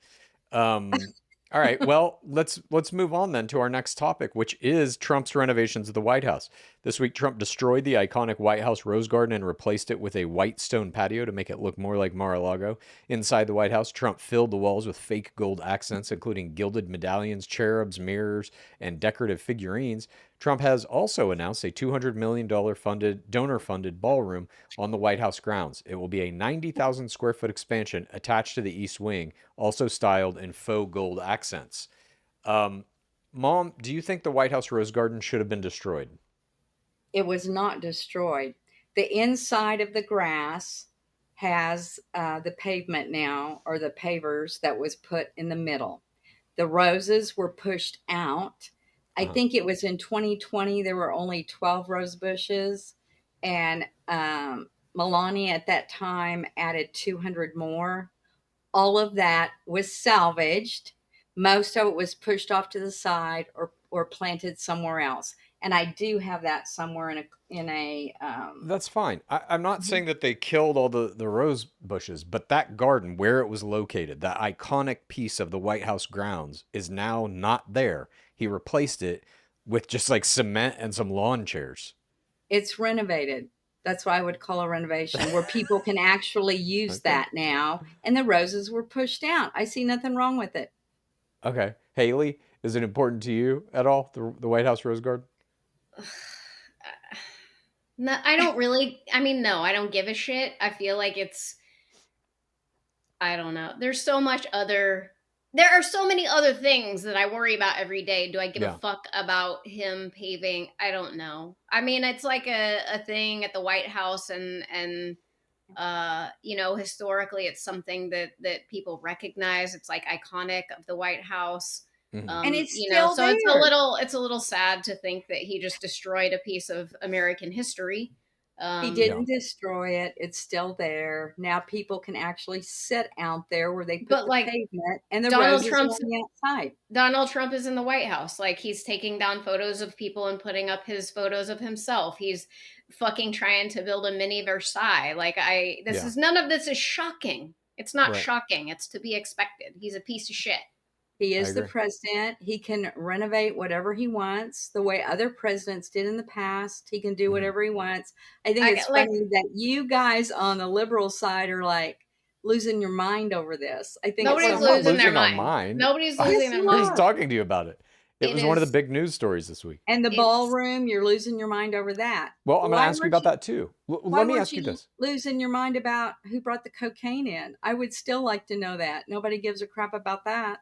All right, well, let's move on then to our next topic, which is Trump's renovations of the White House. This week, Trump destroyed the iconic White House Rose Garden and replaced it with a white stone patio to make it look more like Mar-a-Lago. Inside the White House, Trump filled the walls with fake gold accents, including gilded medallions, cherubs, mirrors, and decorative figurines. Trump has also announced a $200 million donor-funded ballroom on the White House grounds. It will be a 90,000 square foot expansion attached to the East Wing, also styled in faux gold accents. Mom, do you think the White House Rose Garden should have been destroyed? It was not destroyed. The inside of the grass has the pavement now, or the pavers that was put in the middle. The roses were pushed out. I think it was in 2020, there were only 12 rose bushes, and Melania at that time added 200 more. All of that was salvaged. Most of it was pushed off to the side or planted somewhere else. And I do have that somewhere in a That's fine. I'm not saying that they killed all the rose bushes, but that garden where it was located, that iconic piece of the White House grounds, is now not there. He replaced it with just like cement and some lawn chairs. It's renovated. That's what I would call a renovation, where people can actually use that now. And the roses were pushed out. I see nothing wrong with it. Okay. Haley, is it important to you at all, the White House rose garden? No, I don't really. I mean, no, I don't give a shit. I feel like I don't know. There are so many other things that I worry about every day. Do I give a fuck about him paving? I don't know. I mean, it's like a thing at the White House, and historically it's something that people recognize. It's like iconic of the White House. And it's still so there. It's a little sad to think that he just destroyed a piece of American history. He didn't destroy it. It's still there. Now people can actually sit out there where they put the pavement, and the roses on the outside. Donald Trump is in the White House. Like, he's taking down photos of people and putting up his photos of himself. He's fucking trying to build a mini Versailles. Like, none of this is shocking. It's not shocking. It's to be expected. He's a piece of shit. He is the president. He can renovate whatever he wants, the way other presidents did in the past. He can do whatever he wants. I think it's funny that you guys on the liberal side are like losing your mind over this. I think nobody's losing their mind. Nobody's losing their mind. I was talking to you about it. It was one of the big news stories this week. And the ballroom, you're losing your mind over that. Well, I'm going to ask you about that too. Let me ask you this. Losing your mind about who brought the cocaine in? I would still like to know that. Nobody gives a crap about that.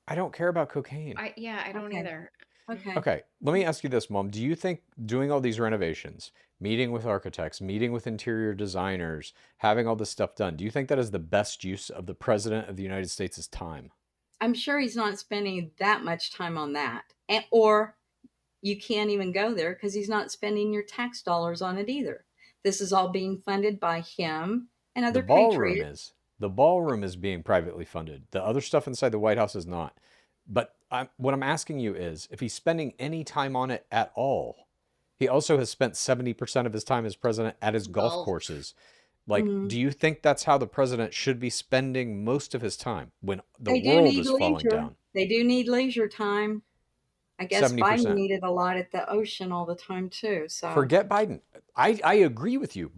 I don't care about cocaine. I don't either. Okay. Let me ask you this, Mom. Do you think doing all these renovations, meeting with architects, meeting with interior designers, having all this stuff done, do you think that is the best use of the President of the United States' time? I'm sure he's not spending that much time on that. Or you can't even go there because he's not spending your tax dollars on it either. This is all being funded by him and other patriots. The ballroom is being privately funded. The other stuff inside the White House is not. But what I'm asking you is, if he's spending any time on it at all, he also has spent 70% of his time as president at his golf courses. Like, do you think that's how the president should be spending most of his time when the world is falling down? They do need leisure time. I guess 70%. Biden needed a lot at the ocean all the time too. So forget Biden. I agree with you.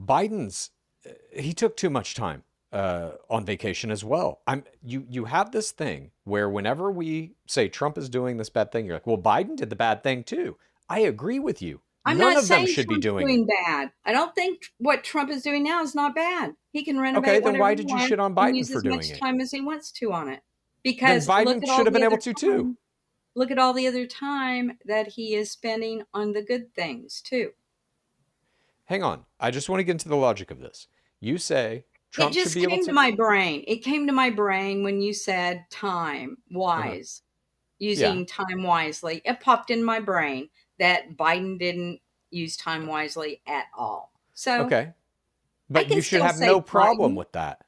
He took too much time on vacation as well. You have this thing where whenever we say Trump is doing this bad thing, you're like, well, Biden did the bad thing too. I agree with you. None of them should be doing bad. I don't think what Trump is doing now is not bad. He can renovate. Okay, then why did you shit on Biden for doing it? Use as much time as he wants to on it. Because then Biden should have been able to too. Look at all the other time that he is spending on the good things too. Hang on. I just want to get into the logic of this. You say Trump should be able to... It just came to my brain. It came to my brain when you said time wise, using time wisely. It popped in my brain that Biden didn't use time wisely at all. So okay, but you should have no problem with that.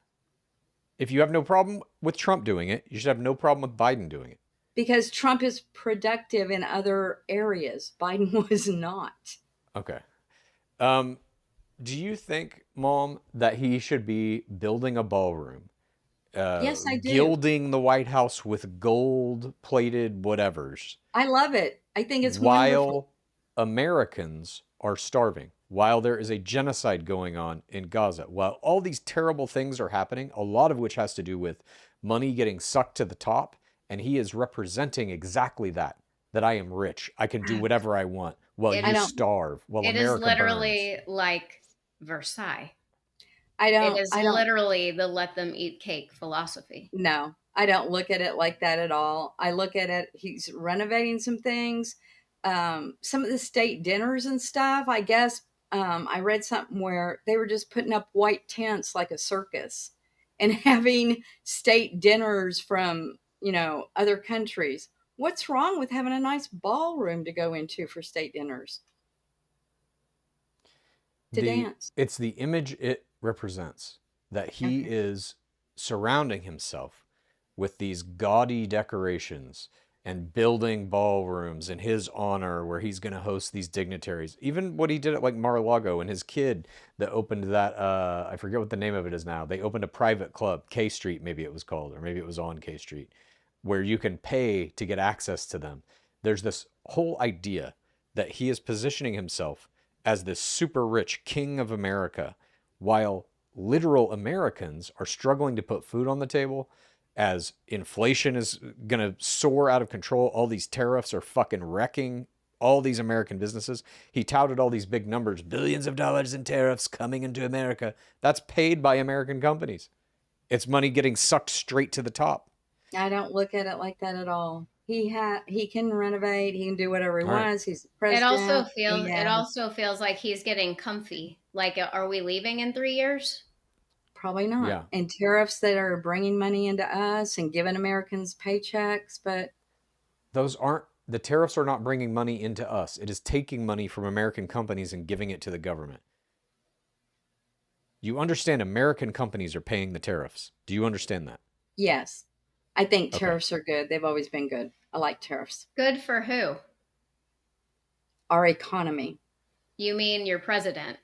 If you have no problem with Trump doing it, you should have no problem with Biden doing it. Because Trump is productive in other areas. Biden was not. Okay. Do you think, Mom, that he should be building a ballroom? Yes, I do. Gilding the White House with gold-plated whatevers. I love it. I think it's wonderful. While Americans are starving, while there is a genocide going on in Gaza, while all these terrible things are happening, a lot of which has to do with money getting sucked to the top, and he is representing exactly that I am rich. I can do whatever I want while you starve, while America burns. It is literally like Versailles. It is literally the let them eat cake philosophy. No, I don't look at it like that at all. I look at it, he's renovating some things. Some of the state dinners and stuff, I guess, I read something where they were just putting up white tents like a circus and having state dinners from, other countries. What's wrong with having a nice ballroom to go into for state dinners? To dance. It's the image it represents, that he is surrounding himself with these gaudy decorations and building ballrooms in his honor where he's going to host these dignitaries. Even what he did at like Mar-a-Lago and his kid that opened that, I forget what the name of it is now. They opened a private club, K Street maybe it was called, or maybe it was on K Street, where you can pay to get access to them. There's this whole idea that he is positioning himself as this super rich king of America, while literal Americans are struggling to put food on the table, as inflation is going to soar out of control. All these tariffs are fucking wrecking all these American businesses. He touted all these big numbers, billions of dollars in tariffs coming into America. That's paid by American companies. It's money getting sucked straight to the top. I don't look at it like that at all. He can renovate. He can do whatever he wants. He's the president. It also feels like he's getting comfy. Like, are we leaving in 3 years? Probably not. Yeah. And tariffs that are bringing money into us and giving Americans paychecks, but the tariffs are not bringing money into us. It is taking money from American companies and giving it to the government. You understand American companies are paying the tariffs. Do you understand that? Yes. I think tariffs are good. They've always been good. I like tariffs. Good for who? Our economy. You mean your president?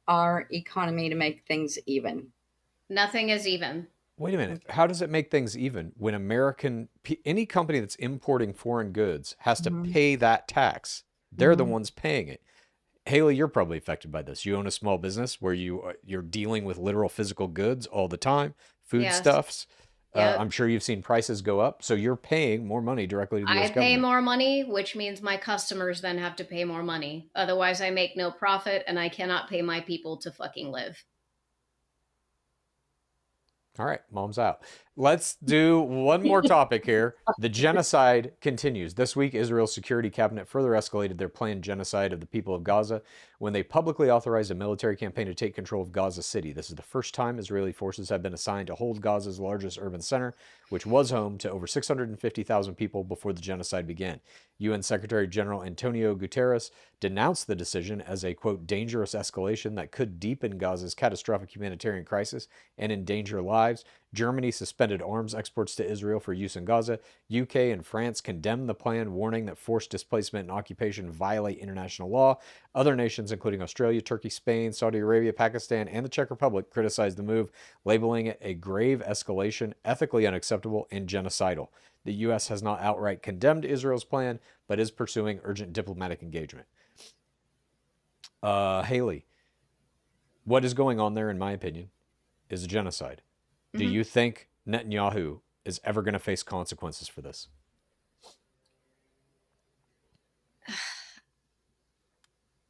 Our economy to make things even. Nothing is even. Wait a minute. How does it make things even when any company that's importing foreign goods has to pay that tax? They're the ones paying it. Haley, you're probably affected by this. You own a small business where you're dealing with literal physical goods all the time, foodstuffs. Yep. I'm sure you've seen prices go up, so you're paying more money directly to the U.S. government. I pay more money, which means my customers then have to pay more money. Otherwise, I make no profit, and I cannot pay my people to fucking live. All right, mom's out. Let's do one more topic here. The genocide continues. This week, Israel's security cabinet further escalated their planned genocide of the people of Gaza when they publicly authorized a military campaign to take control of Gaza City. This is the first time Israeli forces have been assigned to hold Gaza's largest urban center, which was home to over 650,000 people before the genocide began. UN Secretary General Antonio Guterres denounced the decision as a, quote, dangerous escalation that could deepen Gaza's catastrophic humanitarian crisis and endanger lives. Germany suspended arms exports to Israel for use in Gaza. UK and France condemned the plan, warning that forced displacement and occupation violate international law. Other nations, including Australia, Turkey, Spain, Saudi Arabia, Pakistan, and the Czech Republic, criticized the move, labeling it a grave escalation, ethically unacceptable, and genocidal. The U.S. has not outright condemned Israel's plan, but is pursuing urgent diplomatic engagement. Haley, what is going on there, in my opinion, is a genocide. Do you think Netanyahu is ever going to face consequences for this?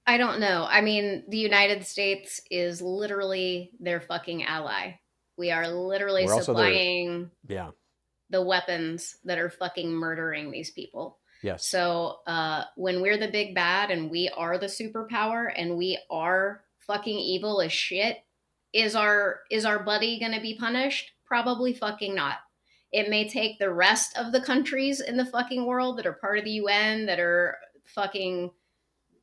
I don't know. I mean, the United States is literally their fucking ally. We are literally supplying the weapons that are fucking murdering these people. Yes. So when we're the big bad and we are the superpower and we are fucking evil as shit, is our buddy going to be punished? Probably fucking not. It may take the rest of the countries in the fucking world that are part of the UN that are fucking,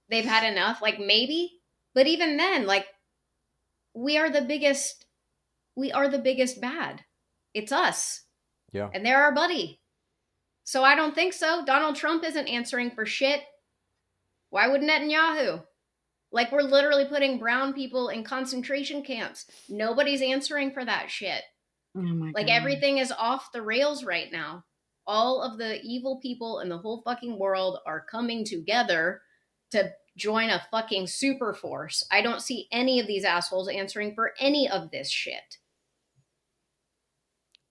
they've had enough, like maybe, but even then, like we are the biggest bad. It's us. Yeah. And they're our buddy. So I don't think so. Donald Trump isn't answering for shit. Why would Netanyahu? Like, we're literally putting brown people in concentration camps. Nobody's answering for that shit. Oh my like, God. everything is off the rails right now. All of the evil people in the whole fucking world are coming together to join a fucking super force. I don't see any of these assholes answering for any of this shit.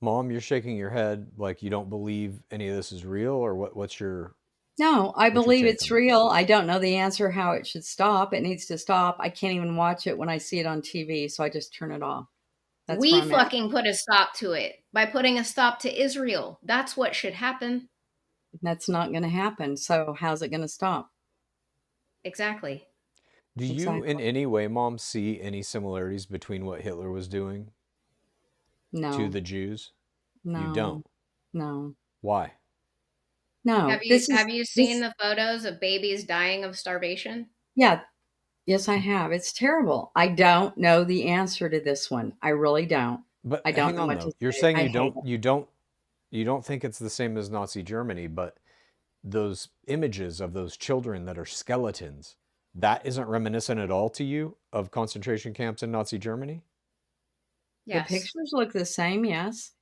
Mom, you're shaking your head like you don't believe any of this is real, or what's your... No, I believe it's real. I don't know the answer how it should stop. It needs to stop. I can't even watch it when I see it on TV, so I just turn it off. We fucking put a stop to it by putting a stop to Israel. That's what should happen. That's not going to happen. So how's it going to stop? Exactly. Do you in any way, Mom, see any similarities between what Hitler was doing to the Jews? No. You don't? No. Why? No. Have you seen the photos of babies dying of starvation? Yeah. Yes, I have. It's terrible. I don't know the answer to this one. I really don't. But I don't hang know on, what though. to You're say. saying I you don't You don't think it's the same as Nazi Germany, but those images of those children that are skeletons, that isn't reminiscent at all to you of concentration camps in Nazi Germany? The Yes. pictures look the same, yes.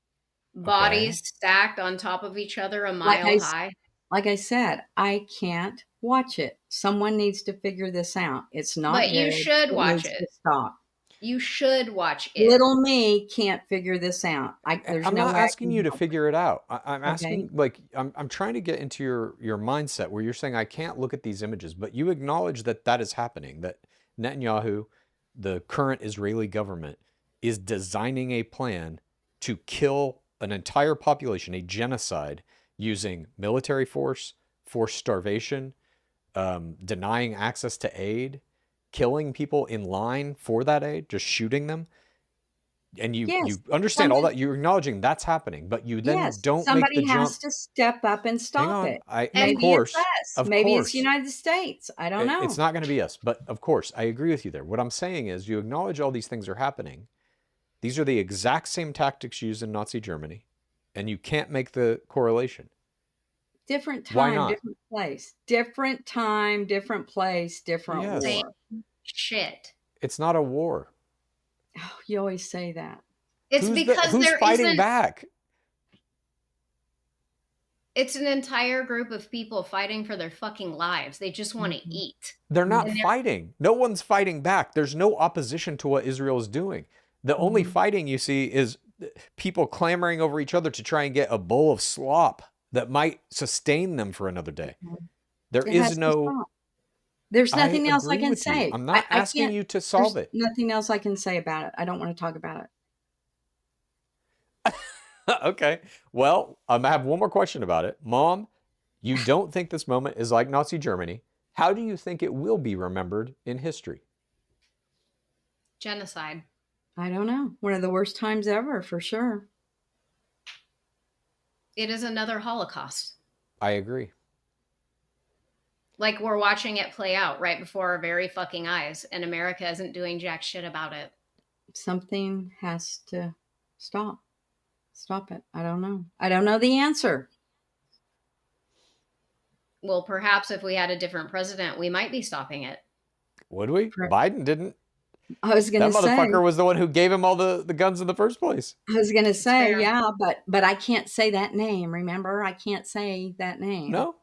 Bodies stacked on top of each other a Like mile high. Like I said, I can't watch it. Someone needs to figure this out. It's not But you good. should watch needs it. to stop. You should watch it. Little me can't figure this out. There's I'm no not way I asking can you to help. figure it out. I'm Okay. asking, like, I'm trying to get into your mindset where you're saying I can't look at these images, but you acknowledge that that is happening, that Netanyahu, the current Israeli government, is designing a plan to kill an entire population, a genocide, using military force, forced starvation, denying access to aid, killing people in line for that aid, just shooting them. And you understand all that. You're acknowledging that's happening, but you then don't make the somebody jump. has to step up and stop it. Of course, Maybe it's United States. I don't know. It's not going to be us, but of course, I agree with you there. What I'm saying is you acknowledge all these things are happening. These are the exact same tactics used in Nazi Germany, and you can't make the correlation. Different time, Why not? different place. Different time, different place, different Yes. war. Same shit. It's not a war. Oh, you always say that. It's because who's there fighting isn't. back? It's an entire group of people fighting for their fucking lives. They just want to eat. They're not fighting. No one's fighting back. There's no opposition to what Israel is doing. The only fighting you see is people clamoring over each other to try and get a bowl of slop that might sustain them for another day. There is no... There's nothing else I can say. I'm not asking you to solve it. Nothing else I can say about it. I don't want to talk about it. Okay. Well, I have one more question about it. Mom, you don't think this moment is like Nazi Germany. How do you think it will be remembered in history? Genocide. I don't know. One of the worst times ever, for sure. It is another Holocaust. I agree. Like we're watching it play out right before our very fucking eyes, and America isn't doing jack shit about it. Something has to stop. Stop it. I don't know. I don't know the answer. Well, perhaps if we had a different president, we might be stopping it. Would we? Biden didn't. I was going to say. That motherfucker was the one who gave him all the guns in the first place. I was going to say, yeah, but I can't say that name. Remember, I can't say that name. No,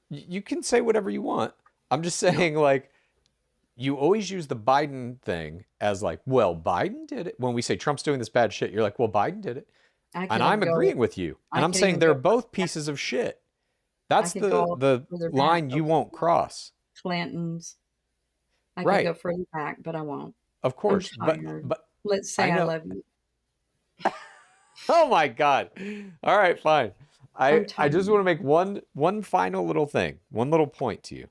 you can say whatever you want. I'm just saying, like, you always use the Biden thing as like, well, Biden did it. When we say Trump's doing this bad shit, you're like, well, Biden did it. And I'm agreeing with you. And I'm saying they're both pieces of shit. That's the line you won't cross. Clintons. I could go further back, but I won't. Of course. But let's say I love you. Oh my God. All right, fine. I just want to make one final little thing, one little point to you.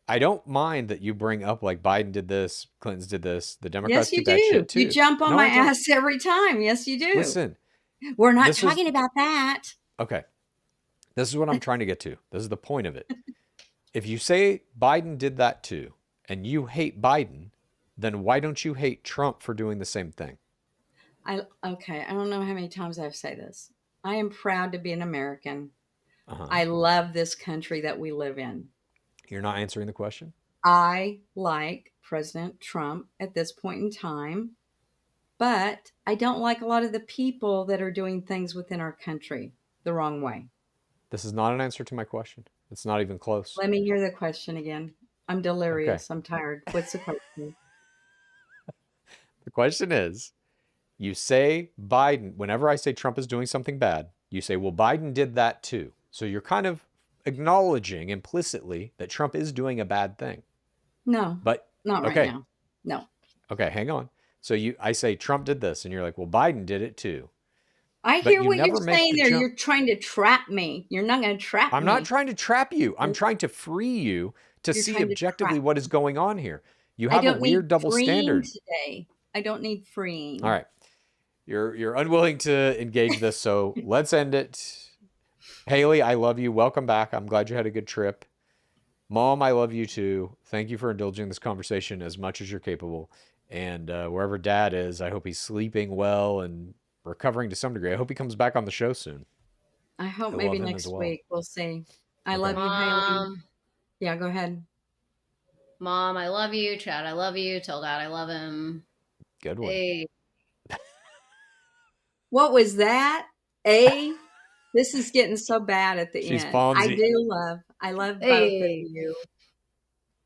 I don't mind that you bring up like Biden did this, Clinton's did this, the Democrats do that shit too. You jump on my ass every time. Yes, you do. Listen. We're not talking about that. Okay. This is what I'm trying to get to. This is the point of it. If you say Biden did that too, and you hate Biden, then why don't you hate Trump for doing the same thing? Okay. I don't know how many times I've said this. I am proud to be an American. I love this country that we live in. You're not answering the question? I like President Trump at this point in time, but I don't like a lot of the people that are doing things within our country the wrong way. This is not an answer to my question. It's not even close. Let me hear the question again. I'm delirious. Okay. I'm tired. What's the question? The question is, you say Biden, whenever I say Trump is doing something bad, you say, well, Biden did that too. So you're kind of acknowledging implicitly that Trump is doing a bad thing. No, but not right now. No. Okay, hang on. So I say Trump did this, and you're like, well, Biden did it too. I hear what you're saying there. You're trying to trap me. You're not going to trap me. I'm not trying to trap you. I'm trying to free you to see objectively what is going on here. You have a weird double standard today. I don't need freeing. All right. You're unwilling to engage this, so let's end it. Haley, I love you. Welcome back. I'm glad you had a good trip. Mom, I love you too. Thank you for indulging this conversation as much as you're capable. And wherever Dad is, I hope he's sleeping well and recovering to some degree. I hope he comes back on the show soon. I hope I maybe love him as next well. week. We'll see. I Okay. love you, Haley. Mom, Yeah, go ahead. Mom, I love you. Chad, I love you. Tell Dad I love him. Good one. Hey. What was that? This is getting so bad at the She's end. I Fonzie. love both of Hey. you.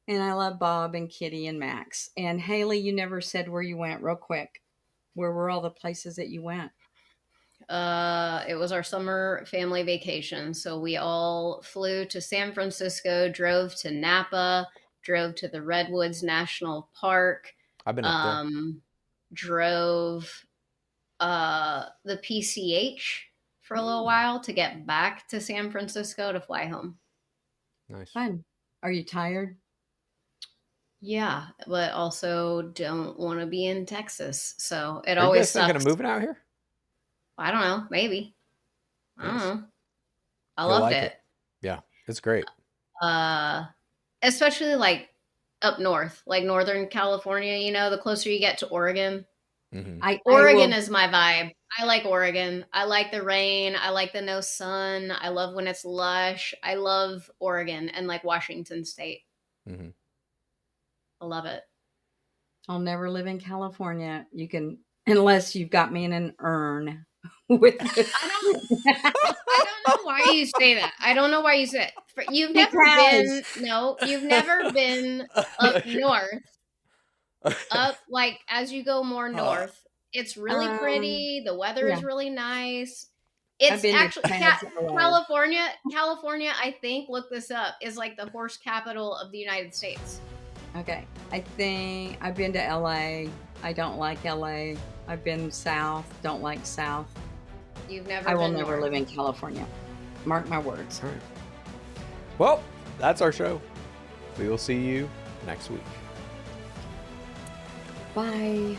And I love Bob and Kitty and Max. And Haley, you never said where you went, real quick. Where were all the places that you went? It was our summer family vacation. So we all flew to San Francisco, drove to Napa, drove to the Redwoods National Park, I've been up there. drove the PCH for a little while to get back to San Francisco to fly home. Nice. Fun. Are you tired? Yeah, but also don't want to be in Texas. So it Are you always guys thinking sucks. of moving out here? I don't know, maybe. I don't Nice. know. I You'll loved like it. Yeah, it's great. Especially like up north, like Northern California, you know, the closer you get to Oregon. Mhm. Oregon is my vibe. I like Oregon. I like the rain. I like the no sun. I love when it's lush. I love Oregon and like Washington State. Mhm. I love it. I'll never live in California. You can, unless you've got me in an urn with. I don't know why you say that. I don't know why you say it. You've never been. No, you've never been up north. Up like as you go more north, it's really pretty. The weather is really nice. It's actually California. California, I think, look this up, is like the horse capital of the United States. Okay. I think I've been to LA. I don't like LA. I've been south. Don't like south. You've never I will been never north. live in California. Mark my words. All right. Well, that's our show. We will see you next week. Bye.